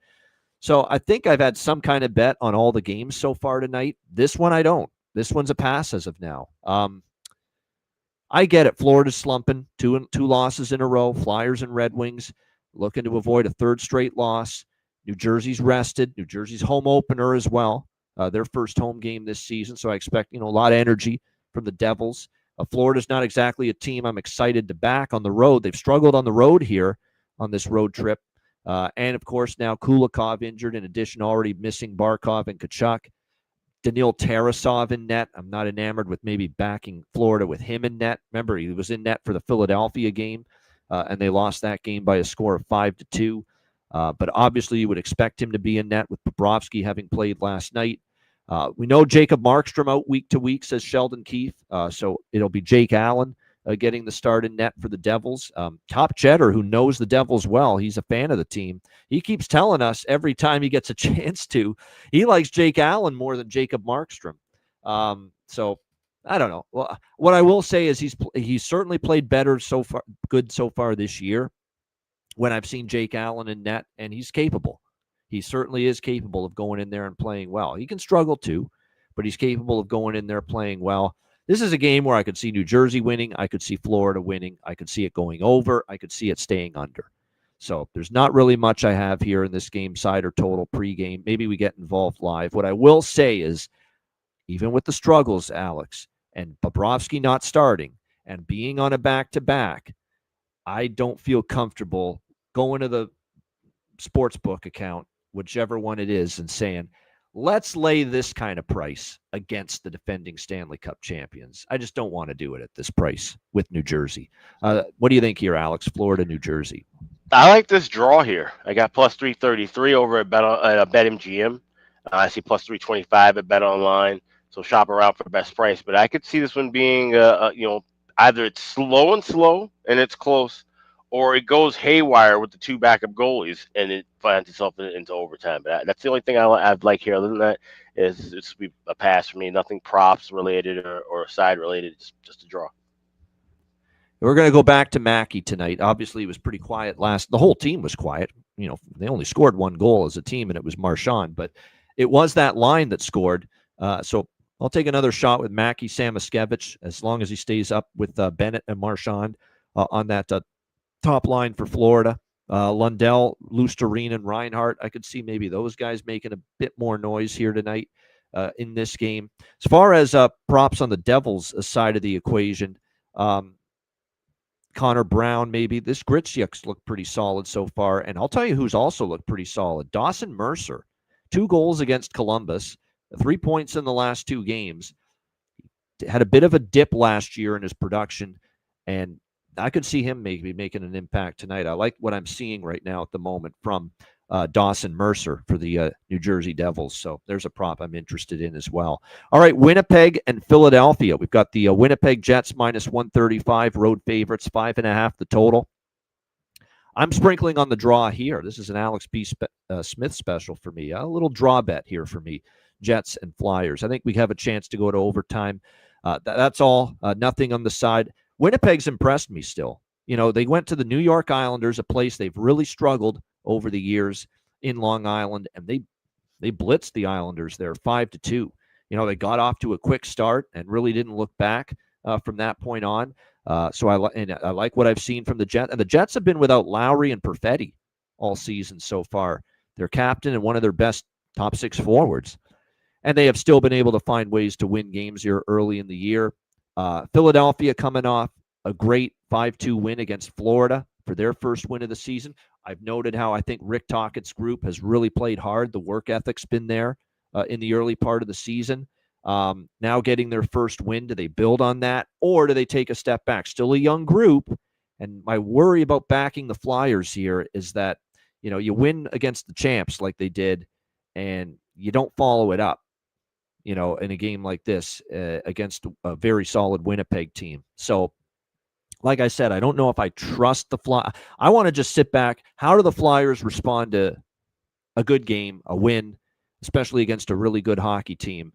So I think I've had some kind of bet on all the games so far tonight. This one I don't. This one's a pass as of now. I get it. Florida's slumping, two losses in a row. Flyers and Red Wings looking to avoid a third straight loss. New Jersey's rested. New Jersey's home opener as well. Their first home game this season. So I expect, a lot of energy from the Devils. Florida's not exactly a team I'm excited to back on the road. They've struggled on the road here on this road trip. And, of course, now Kulikov injured. In addition, already missing Barkov and Tkachuk. Daniil Tarasov in net. I'm not enamored with maybe backing Florida with him in net. Remember, he was in net for the Philadelphia game, and they lost that game by a score of 5-2. But obviously, you would expect him to be in net with Bobrovsky having played last night. We know Jacob Markstrom out week to week, says Sheldon Keefe. So it'll be Jake Allen getting the start in net for the Devils. Top Cheddar, who knows the Devils well, he's a fan of the team. He keeps telling us every time he gets a chance to, he likes Jake Allen more than Jacob Markstrom. So I don't know. Well, what I will say is he's certainly played better so far this year when I've seen Jake Allen in net, and he's capable. He certainly is capable of going in there and playing well. He can struggle too, but he's capable of going in there playing well. This is a game where I could see New Jersey winning. I could see Florida winning. I could see it going over. I could see it staying under. So there's not really much I have here in this game side or total pregame. Maybe we get involved live. What I will say is, even with the struggles, Alex, and Bobrovsky not starting and being on a back-to-back, I don't feel comfortable going to the sportsbook account, whichever one it is, and saying, let's lay this kind of price against the defending Stanley Cup champions. I just don't want to do it at this price with New Jersey. What do you think here, Alex? Florida, New Jersey. I like this draw here. I got plus 333 over at BetMGM. I see plus 325 at BetOnline. So shop around for the best price. But I could see this one being, either it's slow and it's close, or it goes haywire with the two backup goalies and it finds itself into overtime. But that's the only thing I'd like here. Other than that, is it's be a pass for me. Nothing props related or side related. Just a draw. We're going to go back to Mackey tonight. Obviously, it was pretty quiet the whole team was quiet. They only scored one goal as a team, and it was Marchand. But it was that line that scored. So I'll take another shot with Mackey Samoskevich as long as he stays up with Bennett and Marchand on that top line for Florida. Lundell, Lusterine, and Reinhart. I could see maybe those guys making a bit more noise here tonight in this game. As far as props on the Devils side of the equation, Connor Brown, maybe. This Gritsuk's looked pretty solid so far. And I'll tell you who's also looked pretty solid. Dawson Mercer. 2 goals against Columbus. 3 points in the last 2 games. Had a bit of a dip last year in his production. And I could see him maybe making an impact tonight. I like what I'm seeing right now at the moment from Dawson Mercer for the New Jersey Devils. So there's a prop I'm interested in as well. All right, Winnipeg and Philadelphia. We've got the Winnipeg Jets minus 135, road favorites, 5.5 the total. I'm sprinkling on the draw here. This is an Alex B. Smith special for me. A little draw bet here for me, Jets and Flyers. I think we have a chance to go to overtime. That's all. Nothing on the side. Winnipeg's impressed me still. They went to the New York Islanders, a place they've really struggled over the years in Long Island, and they blitzed the Islanders there 5-2. They got off to a quick start and really didn't look back from that point on. So I like what I've seen from the Jets. And the Jets have been without Lowry and Perfetti all season so far. Their captain and one of their best top 6 forwards. And they have still been able to find ways to win games here early in the year. Philadelphia coming off a great 5-2 win against Florida for their first win of the season. I've noted how I think Rick Tockett's group has really played hard. The work ethic's been there in the early part of the season. Now getting their first win, do they build on that, or do they take a step back? Still a young group, and my worry about backing the Flyers here is that you win against the champs like they did, and you don't follow it up. In a game like this against a very solid Winnipeg team. So, like I said, I don't know if I trust the Flyers. I want to just sit back. How do the Flyers respond to a good game, a win, especially against a really good hockey team.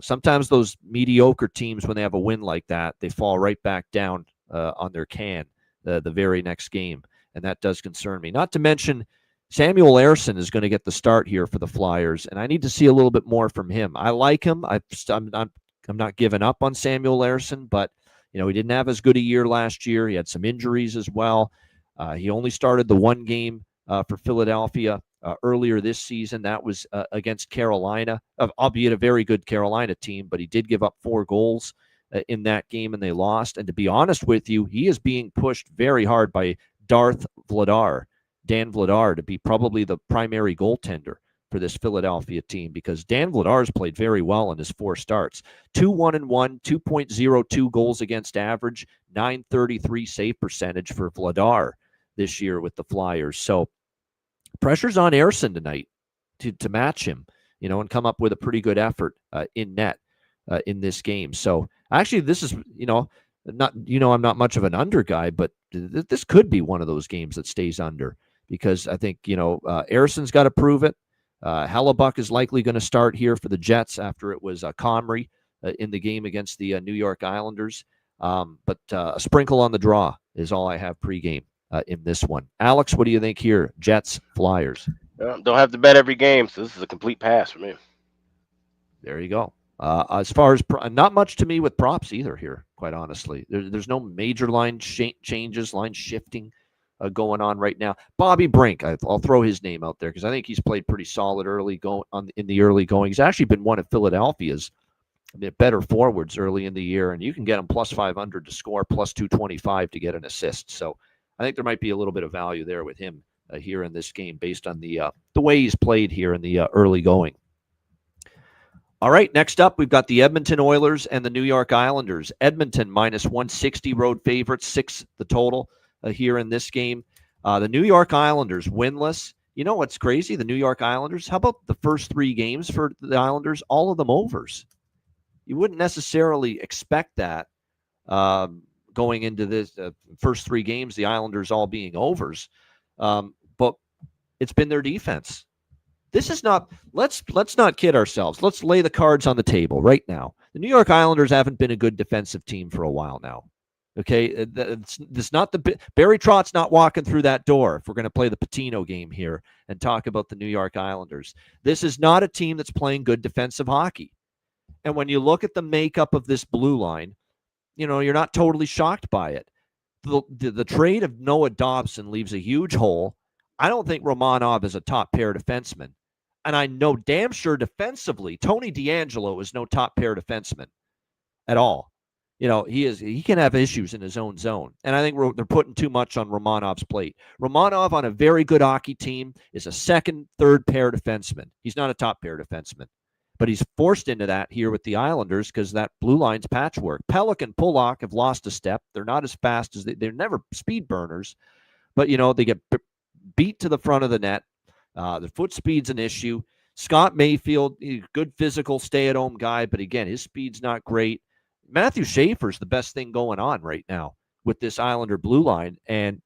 Sometimes those mediocre teams, when they have a win like that, they fall right back down on their can the very next game, and that does concern me. Not to mention, Samuel Ersson is going to get the start here for the Flyers, and I need to see a little bit more from him. I like him. I'm not giving up on Samuel Ersson, but he didn't have as good a year last year. He had some injuries as well. He only started the one game for Philadelphia earlier this season. That was against Carolina, albeit a very good Carolina team, but he did give up 4 goals in that game, and they lost. And to be honest with you, he is being pushed very hard by Dan Vladar, to be probably the primary goaltender for this Philadelphia team, because Dan Vladar's played very well in his 4 starts. 2-1-1, 2.02 goals against average, .933 save percentage for Vladar this year with the Flyers. So pressure's on Ersson tonight to match him, and come up with a pretty good effort in net in this game. So actually, this is, I'm not much of an under guy, but this could be one of those games that stays under, because I think, Ersson's got to prove it. Hellebuck is likely going to start here for the Jets after it was Comrie in the game against the New York Islanders. But a sprinkle on the draw is all I have pregame in this one. Alex, what do you think here? Jets, Flyers. Don't have to bet every game, so this is a complete pass for me. There you go. As far as not much to me with props either here, quite honestly. There's no major line changes, line shifting going on right now. Bobby Brink, I'll throw his name out there because I think he's played pretty solid in the early going. He's actually been one of Philadelphia's better forwards early in the year, and you can get him plus 500 to score, plus 225 to get an assist. So I think there might be a little bit of value there with him here in this game based on the way he's played here in the early going. All right, next up, we've got the Edmonton Oilers and the New York Islanders. Edmonton minus 160 road favorites, 6 the total here in this game. The New York Islanders winless. You know what's crazy? The New York Islanders, how about the first 3 games for the Islanders? All of them overs. You wouldn't necessarily expect that going into this first 3 games, the Islanders all being overs. But it's been their defense. This is not, let's not kid ourselves. Let's lay the cards on the table right now. The New York Islanders haven't been a good defensive team for a while now. Okay, it's not Barry Trott's not walking through that door if we're going to play the Patino game here and talk about the New York Islanders. This is not a team that's playing good defensive hockey. And when you look at the makeup of this blue line, you're not totally shocked by it. The trade of Noah Dobson leaves a huge hole. I don't think Romanov is a top pair defenseman. And I know damn sure defensively, Tony DeAngelo is no top pair defenseman at all. He can have issues in his own zone. And I think they're putting too much on Romanov's plate. Romanov on a very good hockey team is a second, third pair defenseman. He's not a top pair defenseman. But he's forced into that here with the Islanders because that blue line's patchwork. Pelech and Pulock have lost a step. They're not as fast as they're never speed burners. But, they get beat to the front of the net. The foot speed's an issue. Scott Mayfield, good physical stay-at-home guy, but again, his speed's not great. Matthew Schaefer's the best thing going on right now with this Islander blue line, and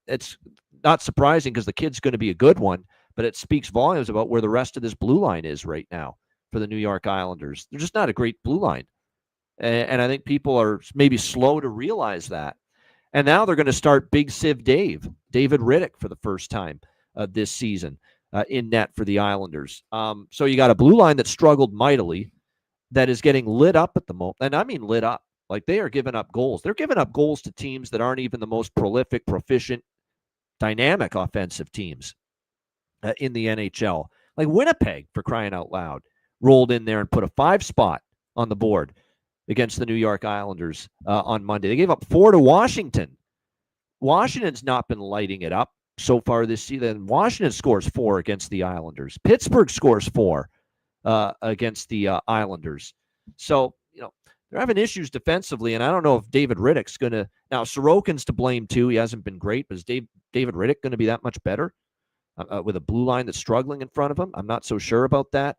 it's not surprising because the kid's going to be a good one, but it speaks volumes about where the rest of this blue line is right now for the New York Islanders. They're just not a great blue line, and I think people are maybe slow to realize that. And now they're going to start Big Siv David Riddick for the first time this season in net for the Islanders. So you got a blue line that struggled mightily that is getting lit up at the moment. And I mean lit up. Like they are giving up goals. They're giving up goals to teams that aren't even the most prolific, proficient, dynamic offensive teams in the NHL. Like Winnipeg, for crying out loud, rolled in there and put a 5 spot on the board against the New York Islanders on Monday. They gave up 4 to Washington. Washington's not been lighting it up so far this season. Washington scores 4 against the Islanders. Pittsburgh scores 4 against the Islanders. So, they're having issues defensively, and I don't know if David Riddick's going to... Now, Sorokin's to blame, too. He hasn't been great, but is David Riddick going to be that much better with a blue line that's struggling in front of him? I'm not so sure about that.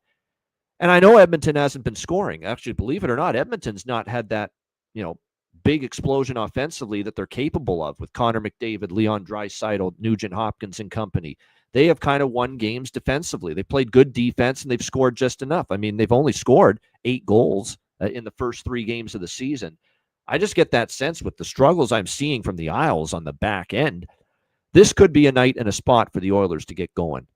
And I know Edmonton hasn't been scoring. Actually, believe it or not, Edmonton's not had that, big explosion offensively that they're capable of with Connor McDavid, Leon Draisaitl, Nugent Hopkins and company. they have kind of won games defensively. They played good defense, and they've scored just enough. I mean, they've only scored 8 goals in the first 3 games of the season. I just get that sense with the struggles I'm seeing from the Isles on the back end. This could be a night and a spot for the Oilers to get going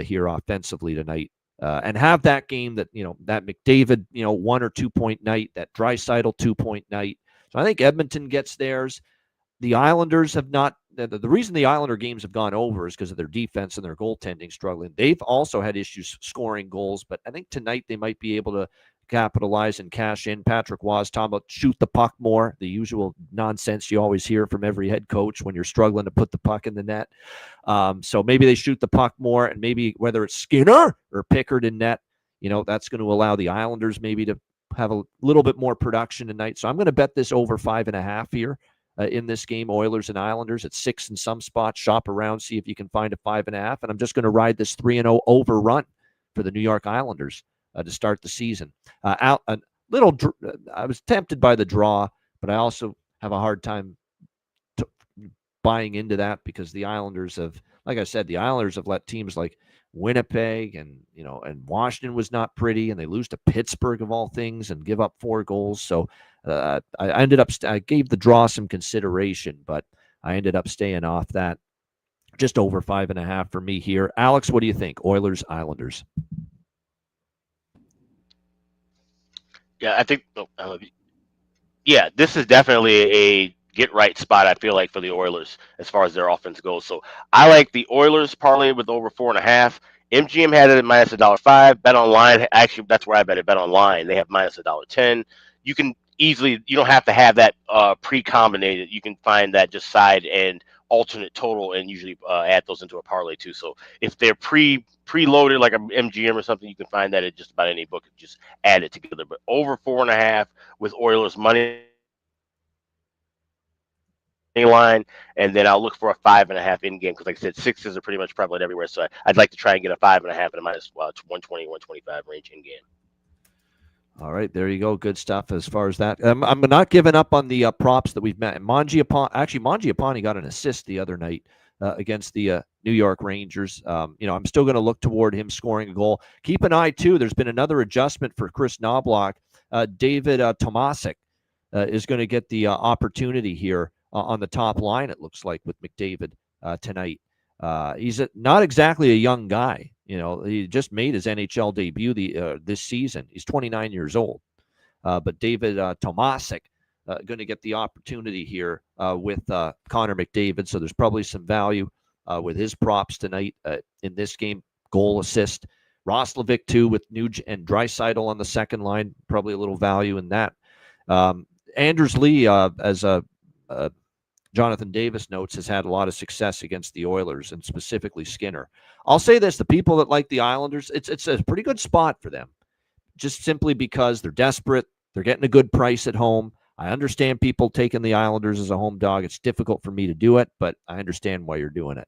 here offensively tonight and have that game that, that McDavid, 1 or 2 point night, that Draisaitl 2-point night. So I think Edmonton gets theirs. The Islanders have not. The reason the Islander games have gone over is because of their defense and their goaltending struggling. They've also had issues scoring goals, but I think tonight they might be able to capitalize and cash in. Patrick Waugh talking about shoot the puck more, the usual nonsense you always hear from every head coach when you're struggling to put the puck in the net. So maybe they shoot the puck more, and maybe whether it's Skinner or Pickard in net, that's going to allow the Islanders maybe to have a little bit more production tonight. So I'm going to bet this over 5.5 here. In this game, Oilers and Islanders at 6 in some spots. Shop around, see if you can find a 5.5. And I'm just going to ride this 3-0 overrun for the New York Islanders to start the season. I was tempted by the draw, but I also have a hard time buying into that because the Islanders have, like I said, the Islanders have let teams like Winnipeg and Washington was not pretty, and they lose to Pittsburgh of all things and give up 4 goals. So I gave the draw some consideration, but I ended up staying off that. Just over 5.5 for me here. Alex, what do you think? Oilers, Islanders. Yeah, I think. Yeah, this is definitely a get right spot. I feel like for the Oilers as far as their offense goes. So I like the Oilers parlay with over 4.5. MGM had it at minus $1.05. Bet online, actually, that's where I bet it. Bet online, they have minus $1.10. You can easily, you don't have to have that pre-combinated. You can find that just side and alternate total and usually add those into a parlay too. So if they're preloaded like a MGM or something, you can find that at just about any book. Just add it together. But over 4.5 with Oilers money line, and then I'll look for a 5.5 in game because, like I said, 6s are pretty much prevalent everywhere. So I'd like to try and get a 5.5 and a minus 120, 125 range in game. All right, there you go. Good stuff as far as that. I'm not giving up on the props that we've met. Mangiapane got an assist the other night against the New York Rangers. I'm still going to look toward him scoring a goal. Keep an eye, too. There's been another adjustment for Chris Knobloch. David Tomasic is going to get the opportunity here on the top line, it looks like, with McDavid tonight. He's not exactly a young guy. He just made his NHL debut this season. He's 29 years old. But David Tomasic going to get the opportunity here with Connor McDavid. So there's probably some value with his props tonight in this game. Goal, assist. Roslovic, too, with Nuge and Draisaitl on the second line. Probably a little value in that. Anders Lee, as Jonathan Davis notes, has had a lot of success against the Oilers and specifically Skinner. I'll say this, the people that like the Islanders, it's a pretty good spot for them, just simply because they're desperate. They're getting a good price at home. I understand people taking the Islanders as a home dog. It's difficult for me to do it, but I understand why you're doing it.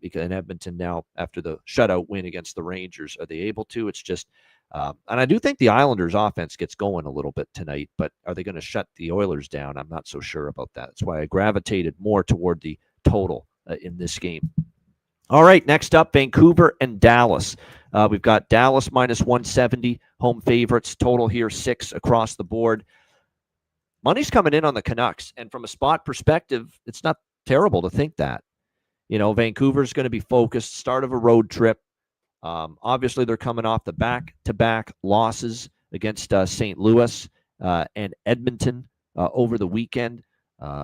Because in Edmonton now, after the shutout win against the Rangers, are they able to? It's just, and I do think the Islanders offense gets going a little bit tonight, but are they going to shut the Oilers down? I'm not so sure about that. That's why I gravitated more toward the total in this game. All right, next up, Vancouver and Dallas. We've got Dallas minus 170, home favorites, total here 6 across the board. Money's coming in on the Canucks, and from a spot perspective, it's not terrible to think that. Vancouver's going to be focused, start of a road trip. Obviously, they're coming off the back-to-back losses against St. Louis and Edmonton over the weekend.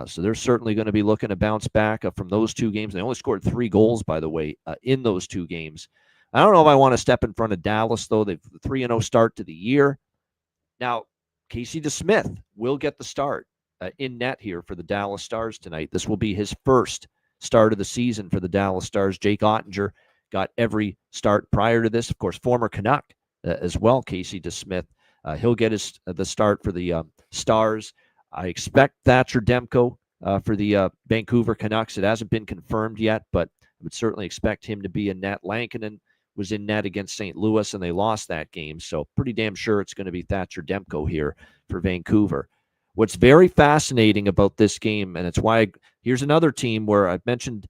So they're certainly going to be looking to bounce back from those 2 games. They only scored 3 goals, by the way, in those 2 games. I don't know if I want to step in front of Dallas, though. They've 3-0 start to the year. Now, Casey DeSmith will get the start in net here for the Dallas Stars tonight. This will be his first start of the season for the Dallas Stars. Jake Ottinger got every start prior to this. Of course, former Canuck as well, Casey DeSmith. He'll get the start for the Stars. I expect Thatcher Demko for the Vancouver Canucks. It hasn't been confirmed yet, but I would certainly expect him to be in net. Lankinen was in net against St. Louis, and they lost that game. So pretty damn sure it's going to be Thatcher Demko here for Vancouver. What's very fascinating about this game, and it's why here's another team where I've mentioned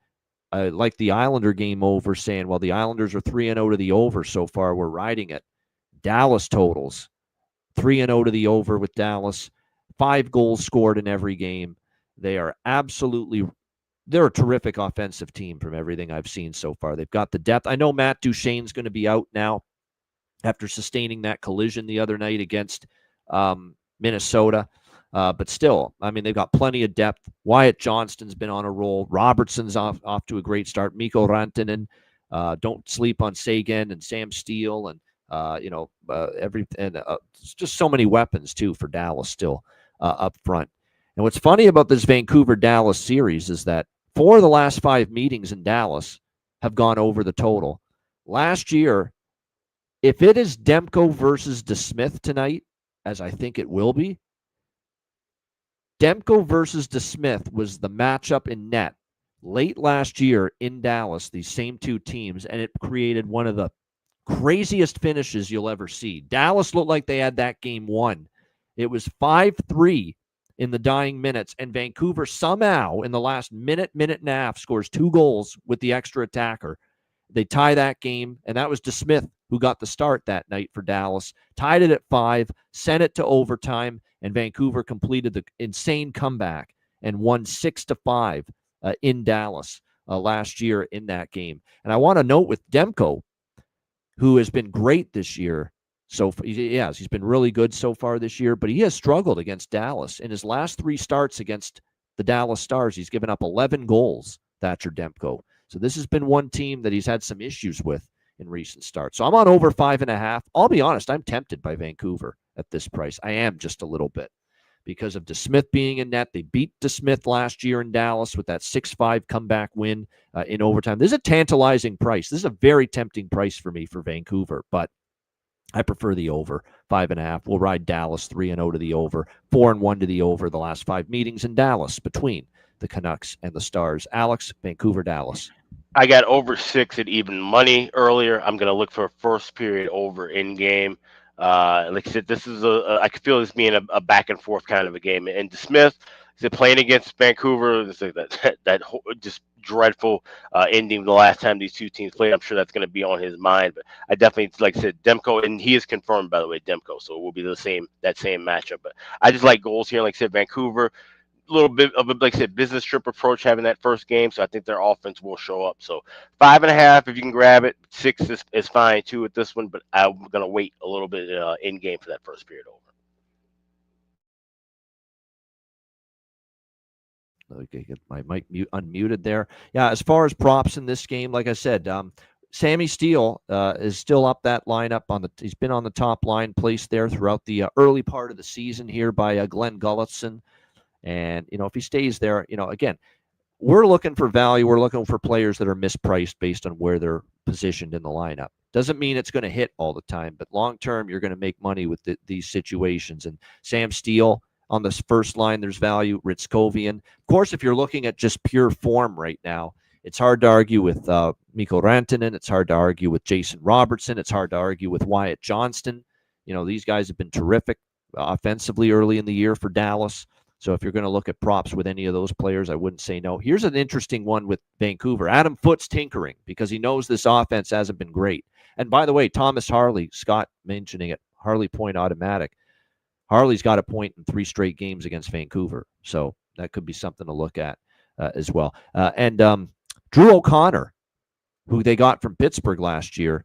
I like the Islander game over, saying, well, the Islanders are 3-0 to the over so far. We're riding it. Dallas totals 3-0 to the over with Dallas. 5 goals scored in every game. They're a terrific offensive team from everything I've seen so far. They've got the depth. I know Matt Duchene's going to be out now after sustaining that collision the other night against Minnesota. But still, I mean, they've got plenty of depth. Wyatt Johnston's been on a roll. Robertson's off to a great start. Mikko Rantanen. Don't sleep on Sagan and Sam Steele and just so many weapons too for Dallas still up front. And what's funny about this Vancouver-Dallas series is that 4 of the last 5 meetings in Dallas have gone over the total. Last year, if it is Demko versus DeSmith tonight, as I think it will be, Demko versus DeSmith was the matchup in net late last year in Dallas, these same 2 teams, and it created one of the craziest finishes you'll ever see. Dallas looked like they had that game won. It was 5-3 in the dying minutes, and Vancouver somehow in the last minute and a half scores 2 goals with the extra attacker. They tie that game, and that was DeSmith who got the start that night for Dallas. Tied it at 5, sent it to overtime, and Vancouver completed the insane comeback and won 6-5 in Dallas last year in that game. And I want to note with Demko, who has been great this year. So yes, he's been really good so far this year, but he has struggled against Dallas. In his last 3 starts against the Dallas Stars, he's given up 11 goals, Thatcher Demko. So this has been one team that he's had some issues with in recent starts. So I'm on over 5.5. I'll be honest, I'm tempted by Vancouver at this price. I am just a little bit because of DeSmith being in net. They beat DeSmith last year in Dallas with that 6-5 comeback win in overtime. This is a tantalizing price. This is a very tempting price for me for Vancouver, but I prefer the over 5.5. We'll ride Dallas 3-0 to the over, 4-1 to the over the last 5 meetings in Dallas between the Canucks and the Stars. Alex, Vancouver, Dallas. I got over 6 at even money earlier. I'm going to look for a first period over in game. Like I said, this is I could feel this being a back and forth kind of a game. And DeSmith, playing against Vancouver, that just dreadful ending the last time these 2 teams played. I'm sure that's going to be on his mind. But I definitely, like I said, Demko, and he is confirmed, by the way, Demko. So it will be that same matchup. But I just like goals here. Like I said, Vancouver, a little bit of a, like I said, business trip approach having that first game. So I think their offense will show up. So 5.5, if you can grab it. 6 is fine too at this one, but I'm going to wait a little bit in game for that first period over. Okay, get my mic unmuted there. Yeah, as far as props in this game, like I said, Sammy Steele is still up that lineup he's been on the top line, placed there throughout the early part of the season here by Glenn Gulletson. And, if he stays there, again, we're looking for value. We're looking for players that are mispriced based on where they're positioned in the lineup. Doesn't mean it's going to hit all the time, but long term, you're going to make money with these situations. And Sam Steele on this first line, there's value. Ritskovian. Of course, if you're looking at just pure form right now, it's hard to argue with Mikko Rantanen. It's hard to argue with Jason Robertson. It's hard to argue with Wyatt Johnston. These guys have been terrific offensively early in the year for Dallas. So if you're going to look at props with any of those players, I wouldn't say no. Here's an interesting one with Vancouver. Adam Foote's tinkering because he knows this offense hasn't been great. And by the way, Thomas Harley, Scott mentioning it, Harley point automatic. Harley's got a point in 3 straight games against Vancouver. So that could be something to look at as well. And Drew O'Connor, who they got from Pittsburgh last year,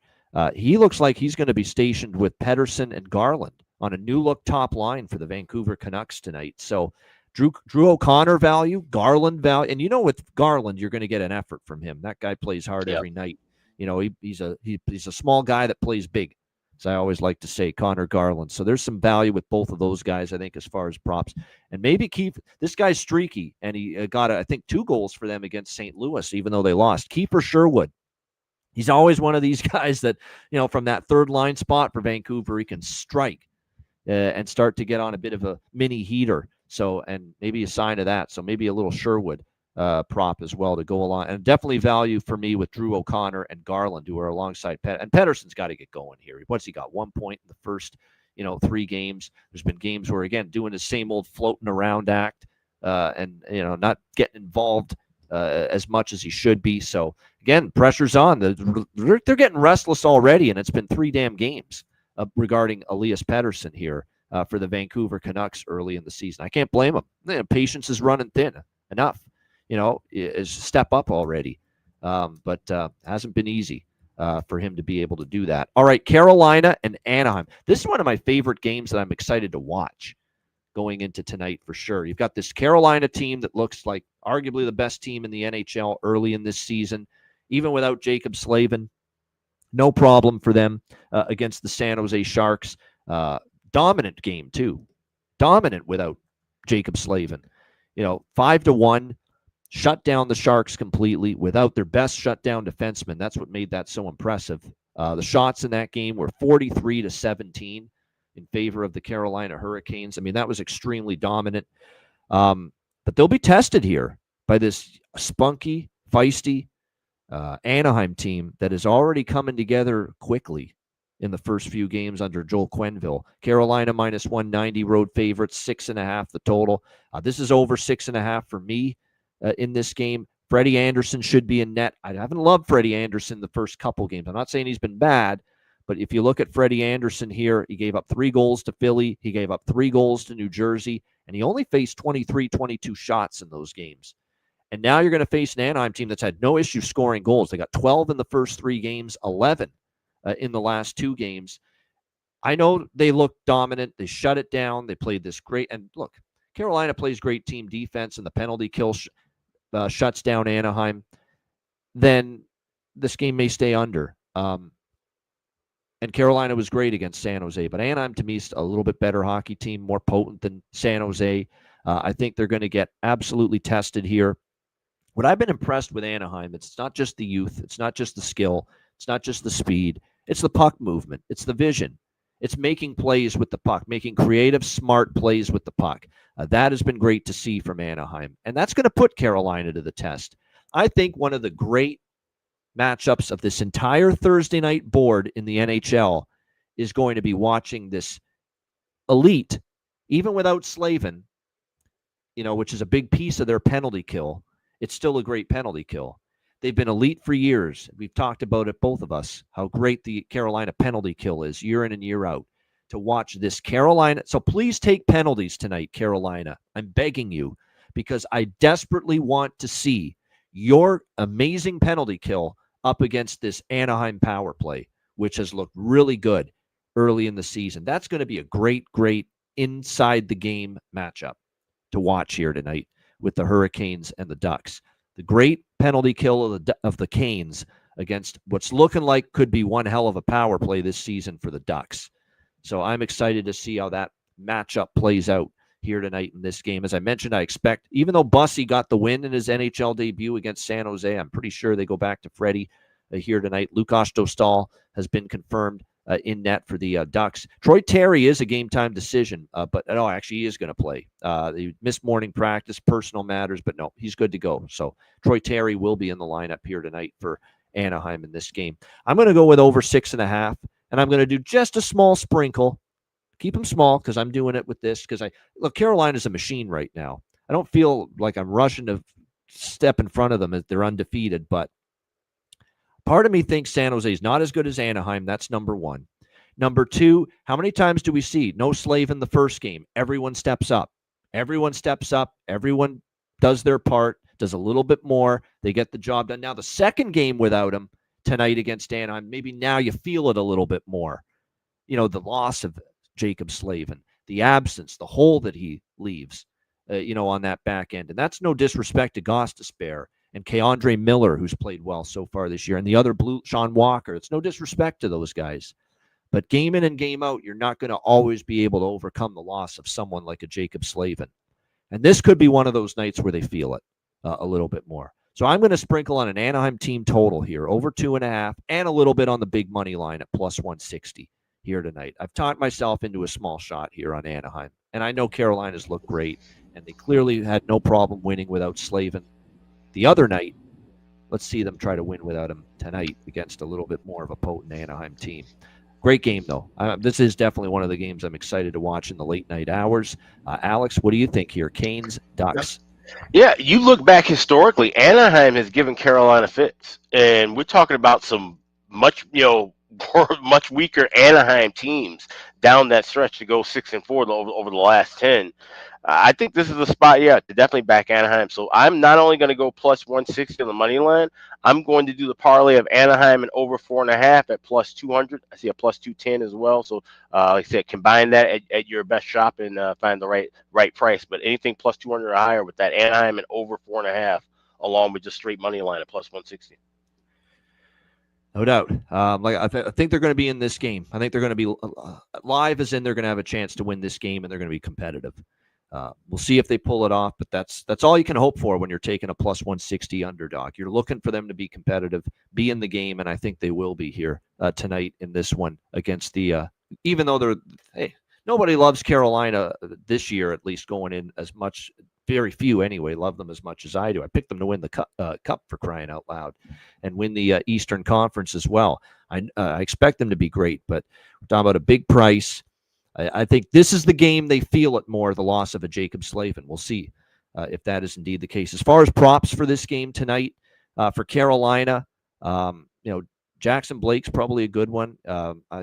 he looks like he's going to be stationed with Pettersson and Garland on a new look top line for the Vancouver Canucks tonight. So Drew O'Connor value, Garland value, and with Garland, you're going to get an effort from him. That guy plays hard every night. He's a small guy that plays big, as I always like to say, Connor Garland. So there's some value with both of those guys, I think, as far as props. And maybe this guy's streaky, and he got, I think, 2 goals for them against St. Louis, even though they lost. Kiefer Sherwood. He's always one of these guys that, from that third line spot for Vancouver, he can strike and start to get on a bit of a mini heater. So, and maybe a sign of that. So maybe a little Sherwood prop as well to go along. And definitely value for me with Drew O'Connor and Garland, who are alongside And Pettersson's got to get going here. What's he got? 1 point in the first, 3 games. There's been games where, again, doing the same old floating around act and, not getting involved as much as he should be. So again, pressure's on. They're getting restless already, and it's been 3 damn games regarding Elias Pettersson here for the Vancouver Canucks early in the season. I can't blame them. Patience is running thin. Enough, is step up already, but hasn't been easy for him to be able to do that. All right, Carolina and Anaheim. This is one of my favorite games that I'm excited to watch going into tonight for sure. You've got this Carolina team that looks like arguably the best team in the NHL early in this season, even without Jacob Slavin. No problem for them against the San Jose Sharks. Dominant game, too. Dominant without Jacob Slavin. 5-1, shut down the Sharks completely without their best shutdown defenseman. That's what made that so impressive. The shots in that game were 43-17 in favor of the Carolina Hurricanes. I mean, that was extremely dominant. But they'll be tested here by this spunky, feisty Anaheim team that is already coming together quickly in the first few games under Joel Quenneville. Carolina minus 190, road favorites, 6.5 the total. This is over 6.5 for me in this game. Freddie Anderson should be in net. I haven't loved Freddie Anderson the first couple games. I'm not saying he's been bad, but if you look at Freddie Anderson here, he gave up 3 goals to Philly. He gave up 3 goals to New Jersey, and he only faced 22 shots in those games. And now you're going to face an Anaheim team that's had no issue scoring goals. They got 12 in the first 3 games, 11 in the last 2 games. I know they look dominant. They shut it down. They played this great. And look, Carolina plays great team defense, and the penalty kill shuts down Anaheim. Then this game may stay under. And Carolina was great against San Jose. But Anaheim, to me, is a little bit better hockey team, more potent than San Jose. I think they're going to get absolutely tested here. What I've been impressed with Anaheim, it's not just the youth. It's not just the skill. It's not just the speed. It's the puck movement. It's the vision. It's making plays with the puck, making creative, smart plays with the puck. That has been great to see from Anaheim. And that's going to put Carolina to the test. I think one of the great matchups of this entire Thursday night board in the NHL is going to be watching this elite, even without Slavin, which is a big piece of their penalty kill. It's still a great penalty kill. They've been elite for years. We've talked about it, both of us, how great the Carolina penalty kill is year in and year out. To watch this Carolina. So please take penalties tonight, Carolina. I'm begging you, because I desperately want to see your amazing penalty kill up against this Anaheim power play, which has looked really good early in the season. That's going to be a great, great inside the game matchup to watch here tonight with the Hurricanes and the Ducks. The great penalty kill of the Canes against what's looking like could be one hell of a power play this season for the Ducks. So I'm excited to see how that matchup plays out here tonight in this game. As I mentioned, I expect, even though Bussy got the win in his NHL debut against San Jose, I'm pretty sure they go back to Freddie here tonight. Lukas Dostal has been confirmed in net for the Ducks. Troy Terry is a game-time decision, but no, actually he is going to play. He missed morning practice, personal matters, but no, he's good to go. So Troy Terry will be in the lineup here tonight for Anaheim in this game. I'm going to go with over 6.5, and I'm going to do just a small sprinkle. Keep them small because I'm doing it with this because look, Carolina's a machine right now. I don't feel like I'm rushing to step in front of them as they're undefeated, but part of me thinks San Jose is not as good as Anaheim. That's number one. Number two, how many times do we see no Slavin the first game? Everyone steps up. Everyone steps up. Everyone does their part, does a little bit more. They get the job done. Now, the second game without him tonight against Anaheim, maybe now you feel it a little bit more. The loss of Jacob Slavin, the absence, the hole that he leaves, on that back end. And that's no disrespect to Gostisbehere and Keandre Miller, who's played well so far this year, and the other blue, Sean Walker. It's no disrespect to those guys. But game in and game out, you're not going to always be able to overcome the loss of someone like a Jacob Slavin. And this could be one of those nights where they feel it a little bit more. So I'm going to sprinkle on an Anaheim team total here, over 2.5, and a little bit on the big money line at plus 160 here tonight. I've talked myself into a small shot here on Anaheim. And I know Carolina's looked great, and they clearly had no problem winning without Slavin the other night. Let's see them try to win without him tonight against a little bit more of a potent Anaheim team. Great game, though. This is definitely one of the games I'm excited to watch in the late night hours. Alex, what do you think here? Canes, Ducks. Yeah, you look back historically, Anaheim has given Carolina fits, and we're talking about some much, much weaker Anaheim teams down that stretch to go 6-4 over the last 10. I think this is a spot, yeah, to definitely back Anaheim. So I'm not only going to go plus 160 on the money line, I'm going to do the parlay of Anaheim and over 4.5 at plus 200. I see a plus 210 as well. So, like I said, combine that at your best shop and find the right price. But anything plus 200 or higher with that Anaheim and over 4.5, along with just straight money line at plus 160. No doubt. I think they're going to be in this game. I think they're going to be live, as in they're going to have a chance to win this game, and they're going to be competitive. We'll see if they pull it off, but that's all you can hope for when you're taking a plus 160 underdog. You're looking for them to be competitive, be in the game, and I think they will be here tonight in this one against the. Even though nobody loves Carolina this year, at least going in as much. Very few anyway love them as much as I do. I picked them to win the cup for crying out loud, and win the Eastern Conference as well. I expect them to be great, but we're talking about a big price. I think this is the game they feel it more, the loss of a Jacob Slavin. We'll see if that is indeed the case. As far as props for this game tonight, for Carolina, Jackson Blake's probably a good one.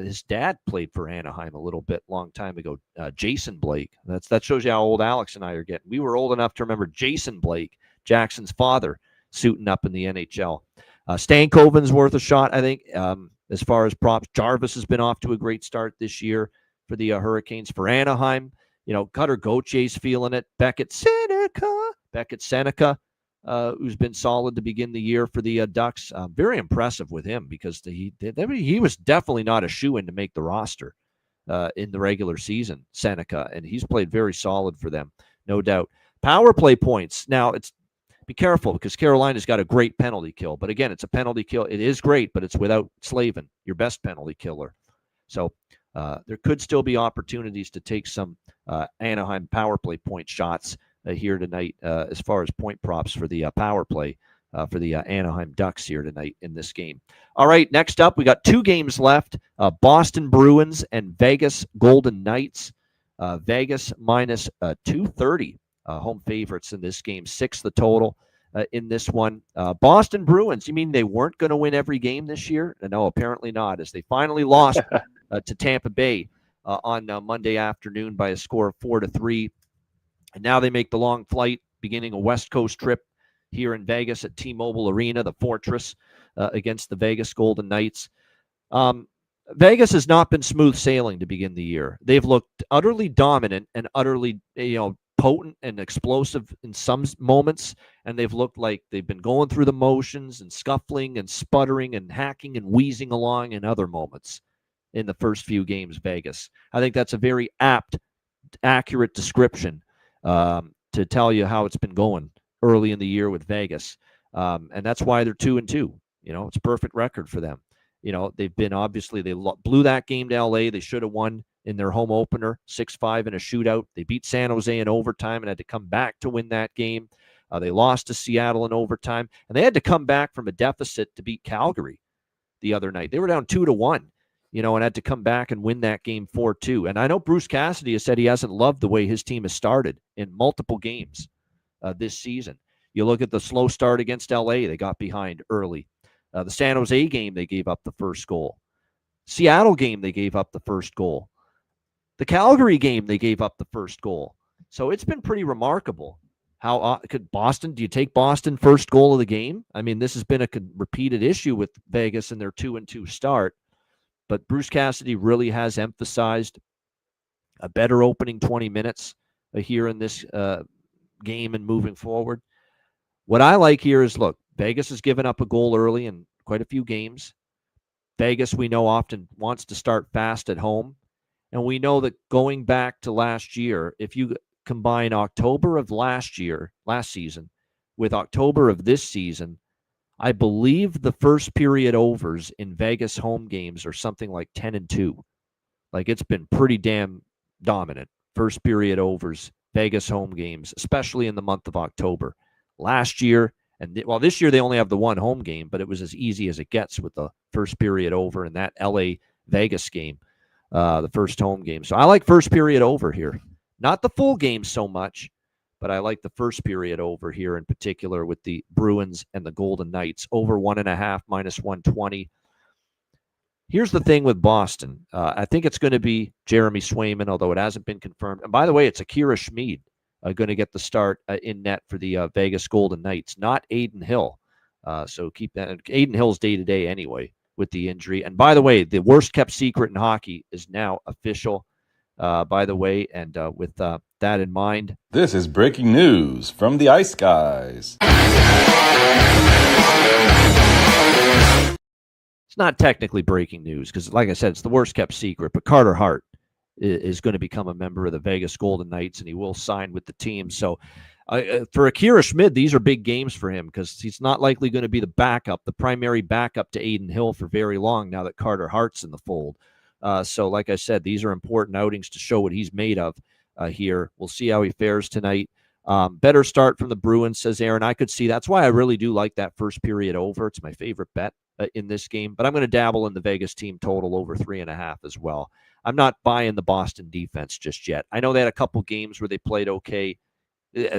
His dad played for Anaheim a little bit, long time ago. Jason Blake. That shows you how old Alex and I are getting. We were old enough to remember Jason Blake, Jackson's father, suiting up in the NHL. Stankoven's worth a shot, I think. As far as props, Jarvis has been off to a great start this year for the Hurricanes. For Anaheim, Cutter Gauthier's feeling it. Beckett Seneca. Who's been solid to begin the year for the Ducks. Very impressive with him because he was definitely not a shoo-in to make the roster in the regular season, Seneca, and he's played very solid for them, no doubt. Power play points. Now, be careful because Carolina's got a great penalty kill, but again, it's a penalty kill. It is great, but it's without Slavin, your best penalty killer. So there could still be opportunities to take some Anaheim power play point shots here tonight as far as point props for the power play for the Anaheim Ducks here tonight in this game. All right, next up, we got two games left, Boston Bruins and Vegas Golden Knights. Vegas minus 230 home favorites in this game, 6 the total in this one. Boston Bruins, you mean they weren't going to win every game this year? No, apparently not, as they finally lost to Tampa Bay on Monday afternoon by a score of 4-3. And now they make the long flight, beginning a West Coast trip here in Vegas at T-Mobile Arena, the Fortress, against the Vegas Golden Knights. Vegas has not been smooth sailing to begin the year. They've looked utterly dominant and utterly, potent and explosive in some moments, and they've looked like they've been going through the motions and scuffling and sputtering and hacking and wheezing along in other moments in the first few games, Vegas. I think that's a very accurate description to tell you how it's been going early in the year with Vegas. And that's why they're 2-2. It's a perfect record for them. They've been they blew that game to LA. They should have won in their home opener, 6-5 in a shootout. They beat San Jose in overtime and had to come back to win that game. They lost to Seattle in overtime, and they had to come back from a deficit to beat Calgary the other night. They were down 2-1. And had to come back and win that game 4-2. And I know Bruce Cassidy has said he hasn't loved the way his team has started in multiple games this season. You look at the slow start against LA, they got behind early. The San Jose game, they gave up the first goal. Seattle game, they gave up the first goal. The Calgary game, they gave up the first goal. So it's been pretty remarkable. How could Boston, do you take Boston first goal of the game? I mean, this has been a repeated issue with Vegas and their 2-2 start. But Bruce Cassidy really has emphasized a better opening 20 minutes here in this game and moving forward. What I like here is, look, Vegas has given up a goal early in quite a few games. Vegas, we know, often wants to start fast at home. And we know that going back to last year, if you combine October of last season, with October of this season, I believe the first period overs in Vegas home games are something like 10-2. Like, it's been pretty damn dominant. First period overs, Vegas home games, especially in the month of October. Last year, this year they only have the one home game, but it was as easy as it gets with the first period over in that LA Vegas game, the first home game. So I like first period over here. Not the full game so much, but I like the first period over here in particular with the Bruins and the Golden Knights. Over 1.5, minus 120. Here's the thing with Boston. I think it's going to be Jeremy Swayman, although it hasn't been confirmed. And by the way, it's Akira Schmid going to get the start in net for the Vegas Golden Knights, not Aiden Hill. So keep that. Aiden Hill's day-to-day anyway with the injury. And by the way, the worst-kept secret in hockey is now official, by the way. And with that in mind. This is breaking news from the Ice Guys. It's not technically breaking news because, like I said, it's the worst-kept secret. But Carter Hart is going to become a member of the Vegas Golden Knights, and he will sign with the team. So for Akira Schmid, these are big games for him because he's not likely going to be the primary backup to Aiden Hill for very long now that Carter Hart's in the fold. So like I said, these are important outings to show what he's made of here. We'll see how he fares tonight. Better start from the Bruins, says Aaron. I could see. That's why I really do like that first period over. It's my favorite bet in this game. But I'm going to dabble in the Vegas team total over 3.5 as well. I'm not buying the Boston defense just yet. I know they had a couple games where they played okay.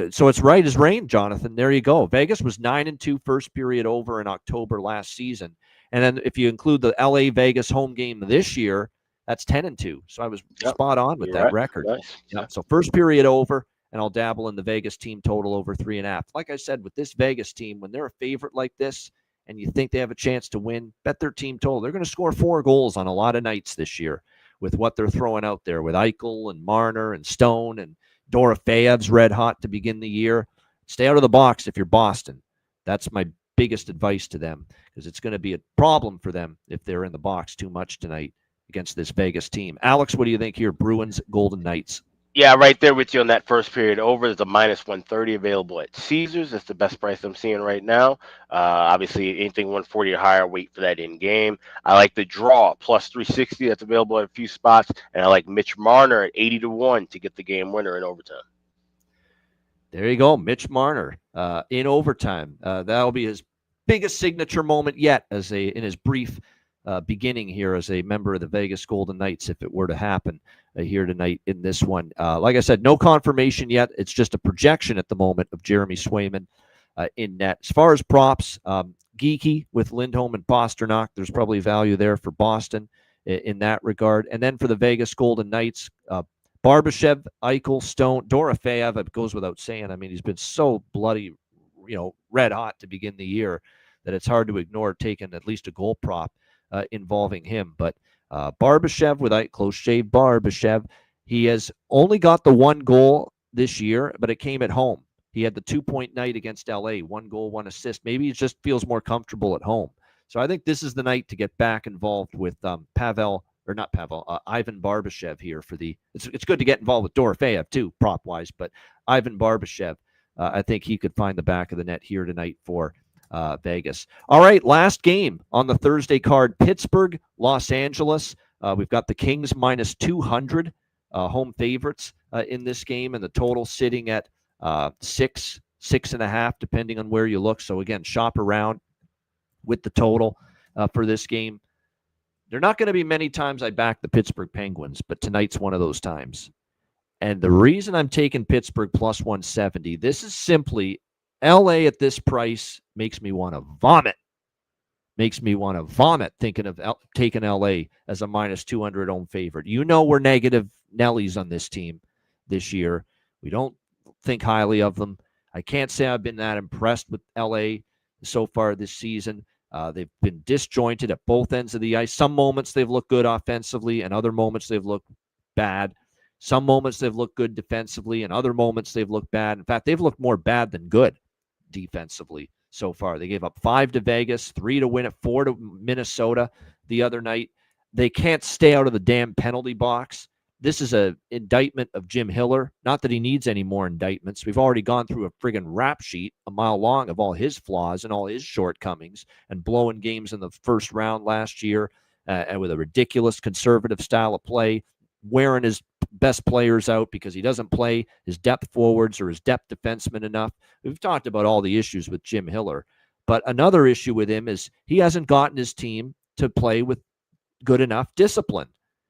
So it's right as rain, Jonathan. There you go. Vegas was 9-2 first period over in October last season. And then if you include the LA-Vegas home game this year, that's 10-2. So I was spot on with that record. Nice. Yep. So first period over, and I'll dabble in the Vegas team total over 3.5. Like I said, with this Vegas team, when they're a favorite like this and you think they have a chance to win, bet their team total. They're going to score 4 goals on a lot of nights this year with what they're throwing out there with Eichel and Marner and Stone and Dorofeyev's red hot to begin the year. Stay out of the box if you're Boston. That's my biggest advice to them because it's going to be a problem for them if they're in the box too much tonight against this Vegas team. Alex, what do you think here? Bruins, Golden Knights. Yeah, right there with you on that first period over. There's a minus 130 available at Caesars. That's the best price I'm seeing right now. Obviously, anything 140 or higher, wait for that in game. I like the draw plus 360. That's available at a few spots. And I like Mitch Marner at 80-1 to get the game winner in overtime. There you go, Mitch Marner in overtime. That'll be his biggest signature moment yet in his brief beginning here as a member of the Vegas Golden Knights, if it were to happen here tonight in this one. Like I said, no confirmation yet. It's just a projection at the moment of Jeremy Swayman in net. As far as props, geeky with Lindholm and Pasternak. There's probably value there for Boston in that regard. And then for the Vegas Golden Knights, Barbashev, Eichel, Stone, Dorofeyev, it goes without saying. I mean, he's been so bloody, red hot to begin the year that it's hard to ignore taking at least a goal prop involving him. But Barbashev with close shave Barbashev, he has only got the 1 goal this year, but it came at home. He had the 2-point night against LA, 1 goal, 1 assist. Maybe he just feels more comfortable at home. So I think this is the night to get back involved with Ivan Barbashev here for the. It's good to get involved with Dorofeyev too, prop wise, but Ivan Barbashev, I think he could find the back of the net here tonight for Vegas. All right, last game on the Thursday card, Pittsburgh, Los Angeles. We've got the Kings minus 200 home favorites in this game, and the total sitting at 6.5, depending on where you look. So again, shop around with the total for this game. There are not going to be many times I back the Pittsburgh Penguins, but tonight's one of those times. And the reason I'm taking Pittsburgh plus 170, this is simply LA at this price makes me want to vomit. Makes me want to vomit thinking of taking LA as a minus 200 home favorite. We're negative Nellies on this team this year. We don't think highly of them. I can't say I've been that impressed with LA so far this season. They've been disjointed at both ends of the ice. Some moments they've looked good offensively, and other moments they've looked bad. Some moments they've looked good defensively, and other moments they've looked bad. In fact, they've looked more bad than good defensively so far. They gave up 5 to Vegas, 3 to Winnipeg, 4 to Minnesota the other night. They can't stay out of the damn penalty box. This is an indictment of Jim Hiller. Not that he needs any more indictments. We've already gone through a friggin' rap sheet a mile long of all his flaws and all his shortcomings and blowing games in the first round last year and with a ridiculous conservative style of play, wearing his best players out because he doesn't play his depth forwards or his depth defensemen enough. We've talked about all the issues with Jim Hiller. But another issue with him is he hasn't gotten his team to play with good enough discipline.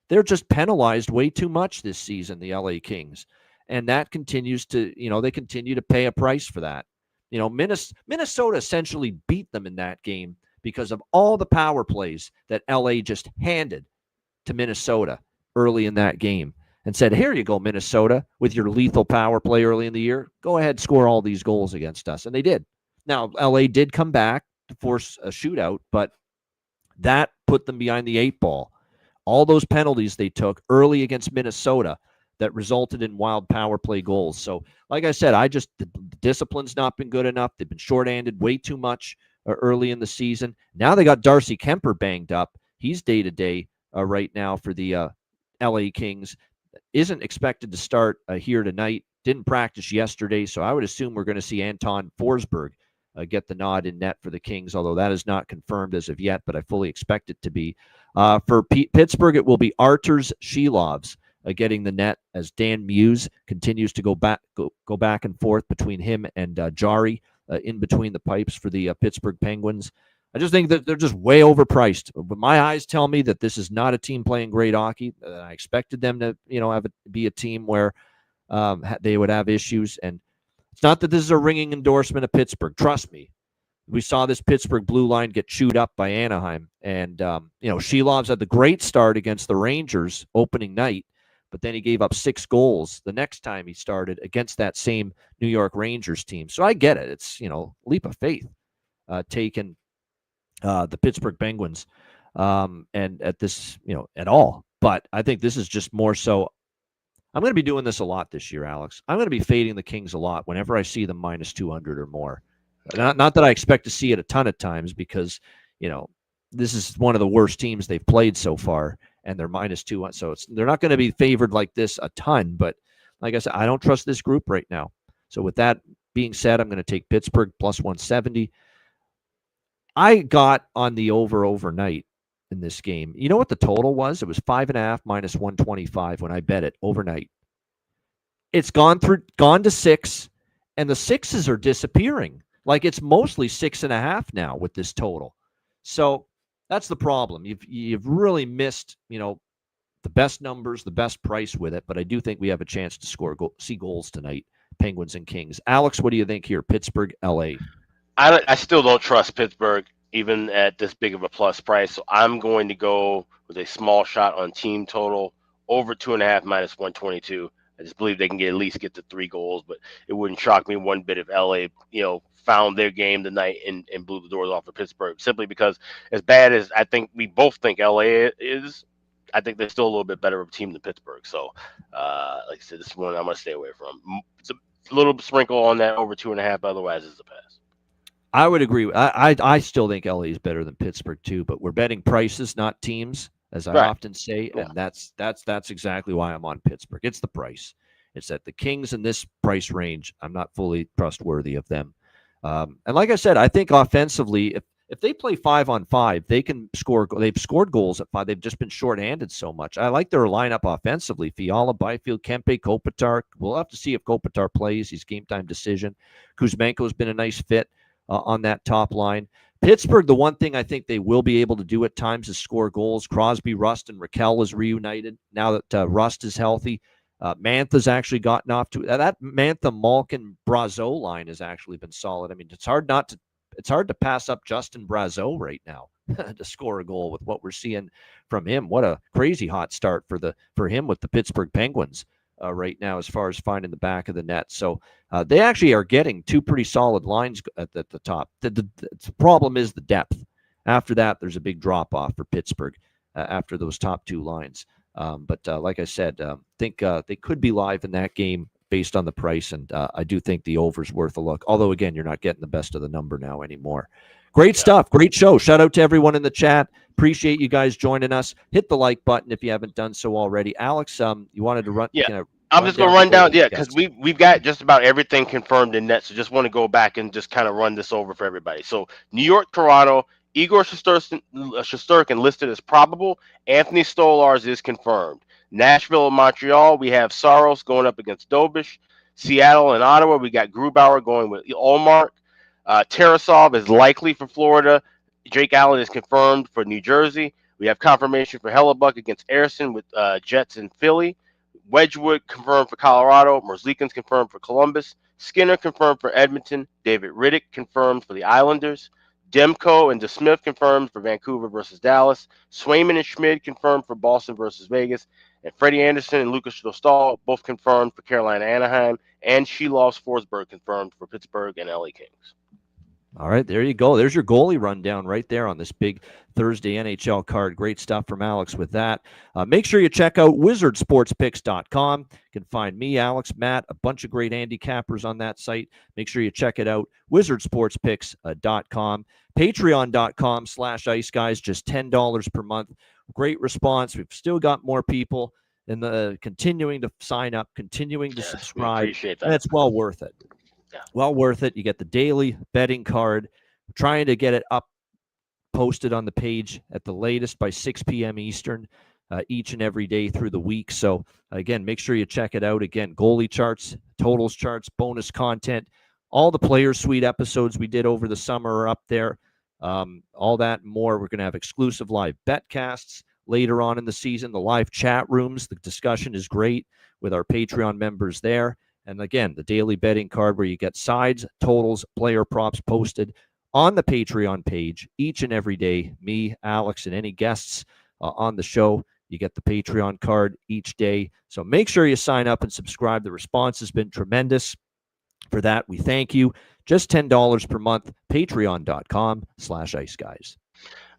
They're just penalized way too much this season, the LA Kings. And that continues to, they continue to pay a price for that. Minnesota essentially beat them in that game because of all the power plays that LA just handed to Minnesota early in that game and said, here you go, Minnesota, with your lethal power play early in the year. Go ahead, score all these goals against us. And they did. Now, LA did come back to force a shootout, but that put them behind the 8 ball. All those penalties they took early against Minnesota that resulted in wild power play goals. So, like I said, the discipline's not been good enough. They've been shorthanded way too much early in the season. Now they got Darcy Kemper banged up. He's day-to-day right now for the LA Kings. Isn't expected to start here tonight. Didn't practice yesterday, so I would assume we're going to see Anton Forsberg get the nod in net for the Kings, although that is not confirmed as of yet, but I fully expect it to be. For Pittsburgh, it will be Arturs Shilovs getting the net as Dan Muse continues to go back and forth between him and Jari in between the pipes for the Pittsburgh Penguins. I just think that they're just way overpriced. But my eyes tell me that this is not a team playing great hockey. I expected them to, be a team where they would have issues. And it's not that this is a ringing endorsement of Pittsburgh. Trust me. We saw this Pittsburgh blue line get chewed up by Anaheim. And, Shilovs had the great start against the Rangers opening night, but then he gave up 6 goals the next time he started against that same New York Rangers team. So I get it. It's, leap of faith taking the Pittsburgh Penguins and at this, at all. But I think this is just more so. I'm going to be doing this a lot this year, Alex. I'm going to be fading the Kings a lot whenever I see them minus 200 or more. Not that I expect to see it a ton of times because, this is one of the worst teams they've played so far, and they're minus 200. So they're not going to be favored like this a ton. But like I said, I don't trust this group right now. So with that being said, I'm going to take Pittsburgh plus 170. I got on the over overnight in this game. You know what the total was? It was 5.5 minus 125 when I bet it overnight. It's gone to 6, and the 6s are disappearing. Like it's mostly 6.5 now with this total. So that's the problem. You've really missed, the best numbers, the best price with it. But I do think we have a chance to see goals tonight, Penguins and Kings. Alex, what do you think here? Pittsburgh, LA. I still don't trust Pittsburgh, even at this big of a plus price. So I'm going to go with a small shot on team total over 2.5 minus 122. I just believe they can at least get to 3 goals, but it wouldn't shock me one bit if LA, found their game tonight and blew the doors off of Pittsburgh, simply because as bad as I think we both think LA is, I think they're still a little bit better of a team than Pittsburgh. So, like I said, this is one I'm going to stay away from. It's a little sprinkle on that over 2.5, otherwise it's a pass. I would agree. I still think LA is better than Pittsburgh too, but we're betting prices, not teams, as I often say, and that's exactly why I'm on Pittsburgh. It's the price. It's that the Kings in this price range, I'm not fully trustworthy of them. And like I said, I think offensively, if they play 5-on-5, they can score. They've scored goals at 5. They've just been shorthanded so much. I like their lineup offensively. Fiala, Byfield, Kempe, Kopitar. We'll have to see if Kopitar plays. He's game time decision. Kuzmenko's been a nice fit on that top line. Pittsburgh, the one thing I think they will be able to do at times is score goals. Crosby, Rust, and Raquel is reunited now that Rust is healthy. Mantha's actually gotten off to that. Mantha, Malkin, Brazeau line has actually been solid. I mean, it's hard to pass up Justin Brazeau right now to score a goal with what we're seeing from him. What a crazy hot start for him with the Pittsburgh Penguins right now as far as finding the back of the net. So they actually are getting 2 pretty solid lines at the top. The problem is the depth. After that, there's a big drop off for Pittsburgh after those top 2 lines. But like I said, think they could be live in that game based on the price, and I do think the over's worth a look. Although, again, you're not getting the best of the number now anymore. Great stuff. Great show. Shout out to everyone in the chat. Appreciate you guys joining us. Hit the like button if you haven't done so already. Alex, you wanted to run? Yeah, I'm just going to run down. Yeah, because we've got just about everything confirmed in net, so just want to go back and just kind of run this over for everybody. So New York, Toronto, Igor Shesterkin listed as probable. Anthony Stolarz is confirmed. Nashville and Montreal, we have Saros going up against Dobish. Seattle and Ottawa, we got Grubauer going with Ullmark. Tarasov is likely for Florida. Jake Allen is confirmed for New Jersey. We have confirmation for Hellebuck against Ayrton with Jets in Philly. Wedgwood confirmed for Colorado. Merzlikins confirmed for Columbus. Skinner confirmed for Edmonton. David Riddick confirmed for the Islanders. Demko and DeSmith confirmed for Vancouver versus Dallas. Swayman and Schmid confirmed for Boston versus Vegas. And Freddie Anderson and Lucas Dostal both confirmed for Carolina Anaheim. And Sheilov Forsberg confirmed for Pittsburgh and LA Kings. All right, there you go. There's your goalie rundown right there on this big Thursday NHL card. Great stuff from Alex with that. Make sure you check out wizardsportspicks.com. You can find me, Alex, Matt, a bunch of great handicappers on that site. Make sure you check it out, wizardsportspicks.com. Patreon.com/Ice Guys, just $10 per month. Great response. We've still got more people in the continuing to sign up, continuing to subscribe. Appreciate that. And it's well worth it. Yeah. Well worth it. You get the daily betting card. We're trying to get it up, posted on the page at the latest by 6 p.m. Eastern each and every day through the week. So, again, make sure you check it out. Again, goalie charts, totals charts, bonus content, all the Player Suite episodes we did over the summer are up there. All that and more. We're going to have exclusive live betcasts later on in the season, the live chat rooms. The discussion is great with our Patreon members there. And again, the daily betting card where you get sides, totals, player props posted on the Patreon page each and every day. Me, Alex, and any guests on the show, you get the Patreon card each day. So make sure you sign up and subscribe. The response has been tremendous. For that, we thank you. Just $10 per month, patreon.com/Ice Guys.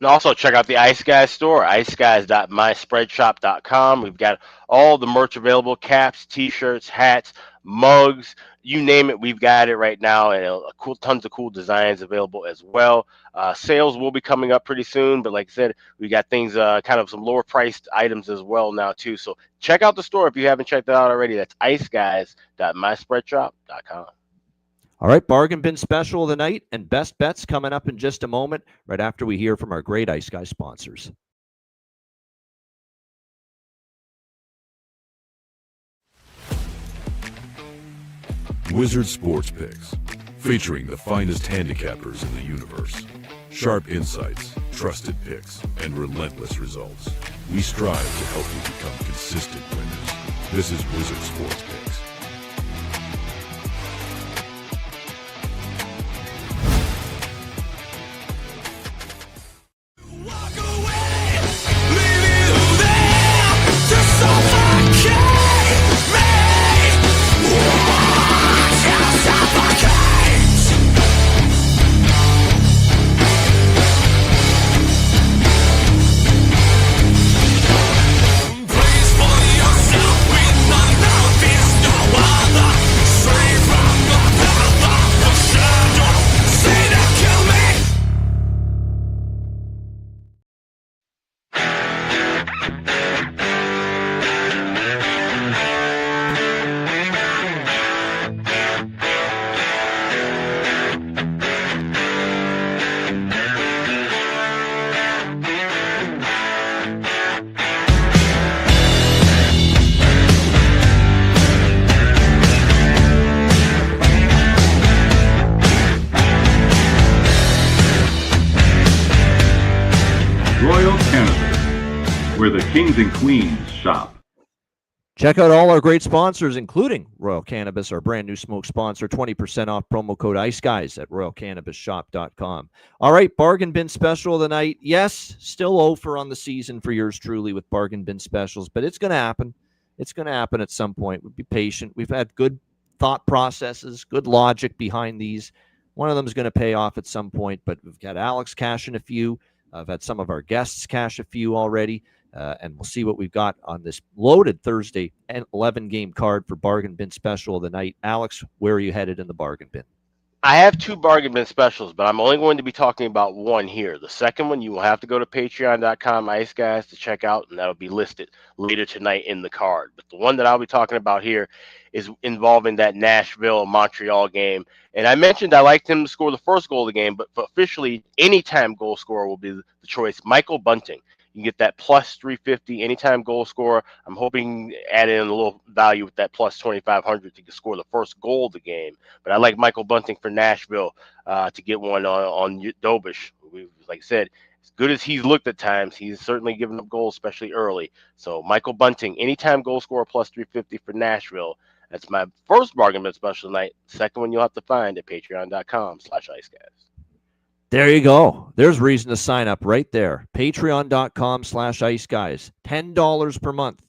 And also check out the Ice Guys store, iceguys.myspreadshop.com. We've got all the merch available, caps, T-shirts, hats, mugs, you name it, we've got it right now, and tons of cool designs available as well. Sales will be coming up pretty soon, but like I said, we got things, kind of some lower priced items as well now too. So check out the store if you haven't checked it out already. That's iceguys.myspreadshop.com. All right, bargain bin special of the night and best bets coming up in just a moment, right after we hear from our great Ice Guys sponsors. Wizard Sports Picks, featuring the finest handicappers in the universe. Sharp insights, trusted picks, and relentless results. We strive to help you become consistent winners. This is Wizard Sports Picks. Where the kings and queens shop. Check out all our great sponsors, including Royal Cannabis, our brand new smoke sponsor. 20% off promo code Ice Guys at royalcannabisshop.com. All right, bargain bin special of the night. Yes, still over on the season for yours truly with bargain bin specials, but it's going to happen. It's going to happen at some point. We'll be patient. We've had good thought processes, good logic behind these. One of them is going to pay off at some point, but we've got Alex cashing a few. I've had some of our guests cash a few already. And we'll see what we've got on this loaded Thursday 11-game card for bargain bin special of the night. Alex, where are you headed in the bargain bin? I have two bargain bin specials, but I'm only going to be talking about one here. The second one, you will have to go to patreon.com, Ice Guys, to check out, and that'll be listed later tonight in the card. But the one that I'll be talking about here is involving that Nashville-Montreal game. And I mentioned I liked him to score the first goal of the game, but officially, anytime goal scorer will be the choice. Michael Bunting. You can get that plus 350 anytime goal scorer. I'm hoping add in a little value with that plus 2,500 to score the first goal of the game. But I like Michael Bunting for Nashville to get one on Dobish. Like I said, as good as he's looked at times, he's certainly given up goals, especially early. So Michael Bunting, anytime goal scorer plus 350 for Nashville. That's my first bargain bin special tonight. Second one you'll have to find at patreon.com/iceguys. There you go. There's reason to sign up right there. Patreon.com/iceguys. $10 per month.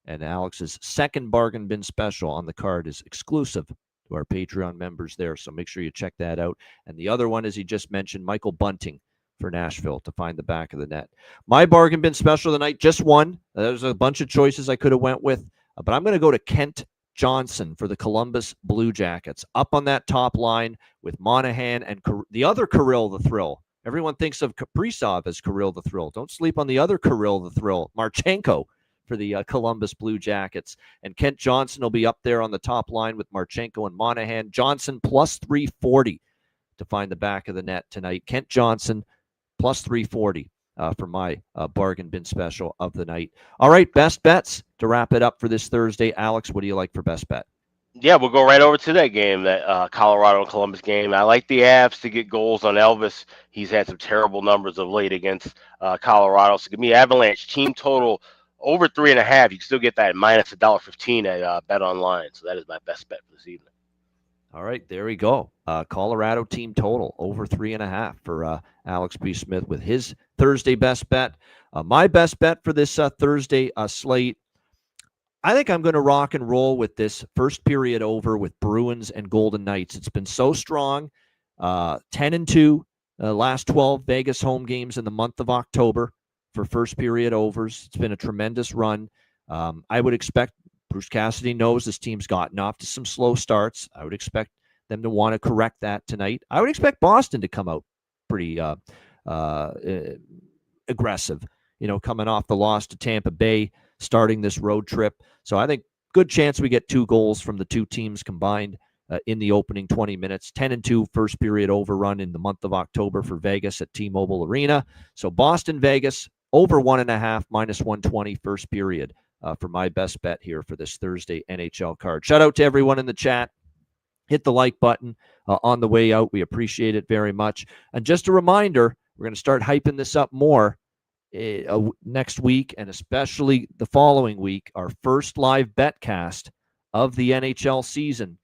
And Alex's second bargain bin special on the card is exclusive to our Patreon members there. So make sure you check that out. And the other one, as he just mentioned, Michael Bunting for Nashville to find the back of the net. My bargain bin special of the night, just one. There's a bunch of choices I could have went with, but I'm going to go to Kent Johnson for the Columbus Blue Jackets. Up on that top line with Monahan and the other Kirill the Thrill. Everyone thinks of Kaprizov as Kirill the Thrill. Don't sleep on the other Kirill the Thrill, Marchenko, for the Columbus Blue Jackets. And Kent Johnson will be up there on the top line with Marchenko and Monahan. Johnson plus 340 to find the back of the net tonight. Kent Johnson plus 340 for my bargain bin special of the night. All right, best bets to wrap it up for this Thursday. Alex, what do you like for best bet? Yeah, we'll go right over to that game, that Colorado and Columbus game. I like the Avs to get goals on Elvis. He's had some terrible numbers of late against Colorado. So give me Avalanche team total over 3.5. You can still get that at minus $1.15 at Bet Online. So that is my best bet for this evening. All right, there we go. Colorado team total over 3.5 for Alex B. Smith with his Thursday best bet. My best bet for this Thursday slate, I think I'm going to rock and roll with this first period over with Bruins and Golden Knights. It's been so strong. 10-2, last 12 Vegas home games in the month of October for first period overs. It's been a tremendous run. I would expect Bruce Cassidy knows this team's gotten off to some slow starts. I would expect them to want to correct that tonight. I would expect Boston to come out pretty aggressive, coming off the loss to Tampa Bay, starting this road trip. So I think good chance we get 2 goals from the two teams combined in the opening 20 minutes. 10-2 first period overrun in the month of October for Vegas at T-Mobile Arena. So Boston, Vegas, over 1.5, minus 120 first period for my best bet here for this Thursday NHL card. Shout out to everyone in the chat. Hit the like button on the way out. We appreciate it very much. And just a reminder, we're going to start hyping this up more next week, and especially the following week, our first live betcast of the NHL season.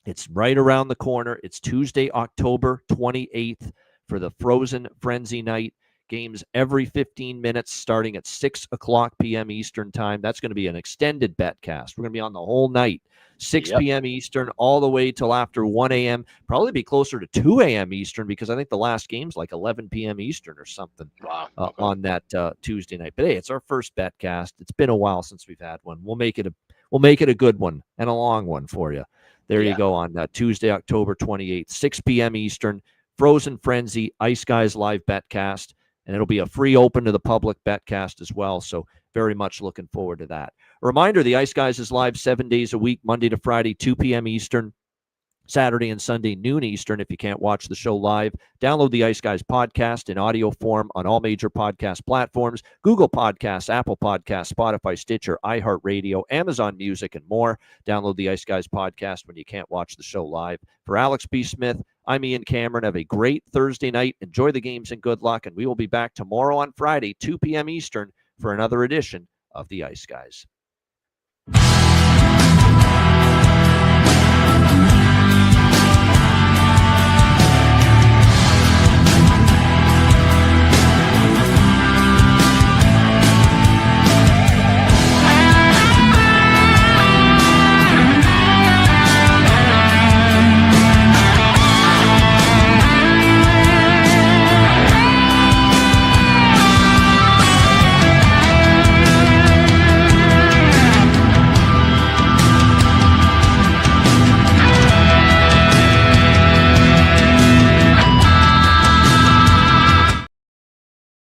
It's right around the corner. It's Tuesday, October 28th for the Frozen Frenzy night. Games every 15 minutes starting at 6 o'clock p.m. Eastern time. That's going to be an extended betcast. We're going to be on the whole night, 6 p.m. Eastern, all the way till after 1 a.m. Probably be closer to 2 a.m. Eastern because I think the last game's like 11 p.m. Eastern or something. Wow. On that Tuesday night. But hey, it's our first betcast. It's been a while since we've had one. We'll make it a good one and a long one for you. There you go on Tuesday, October 28th, 6 p.m. Eastern, Frozen Frenzy, Ice Guys live betcast. And it'll be a free open to the public betcast as well. So very much looking forward to that. A reminder, the Ice Guys is live 7 days a week, Monday to Friday, 2 p.m. Eastern, Saturday and Sunday, noon Eastern. If you can't watch the show live, download the Ice Guys podcast in audio form on all major podcast platforms, Google Podcasts, Apple Podcasts, Spotify, Stitcher, iHeartRadio, Amazon Music, and more. Download the Ice Guys podcast when you can't watch the show live. For Alex B. Smith, I'm Ian Cameron. Have a great Thursday night. Enjoy the games and good luck. And we will be back tomorrow on Friday, 2 p.m. Eastern, for another edition of the Ice Guys.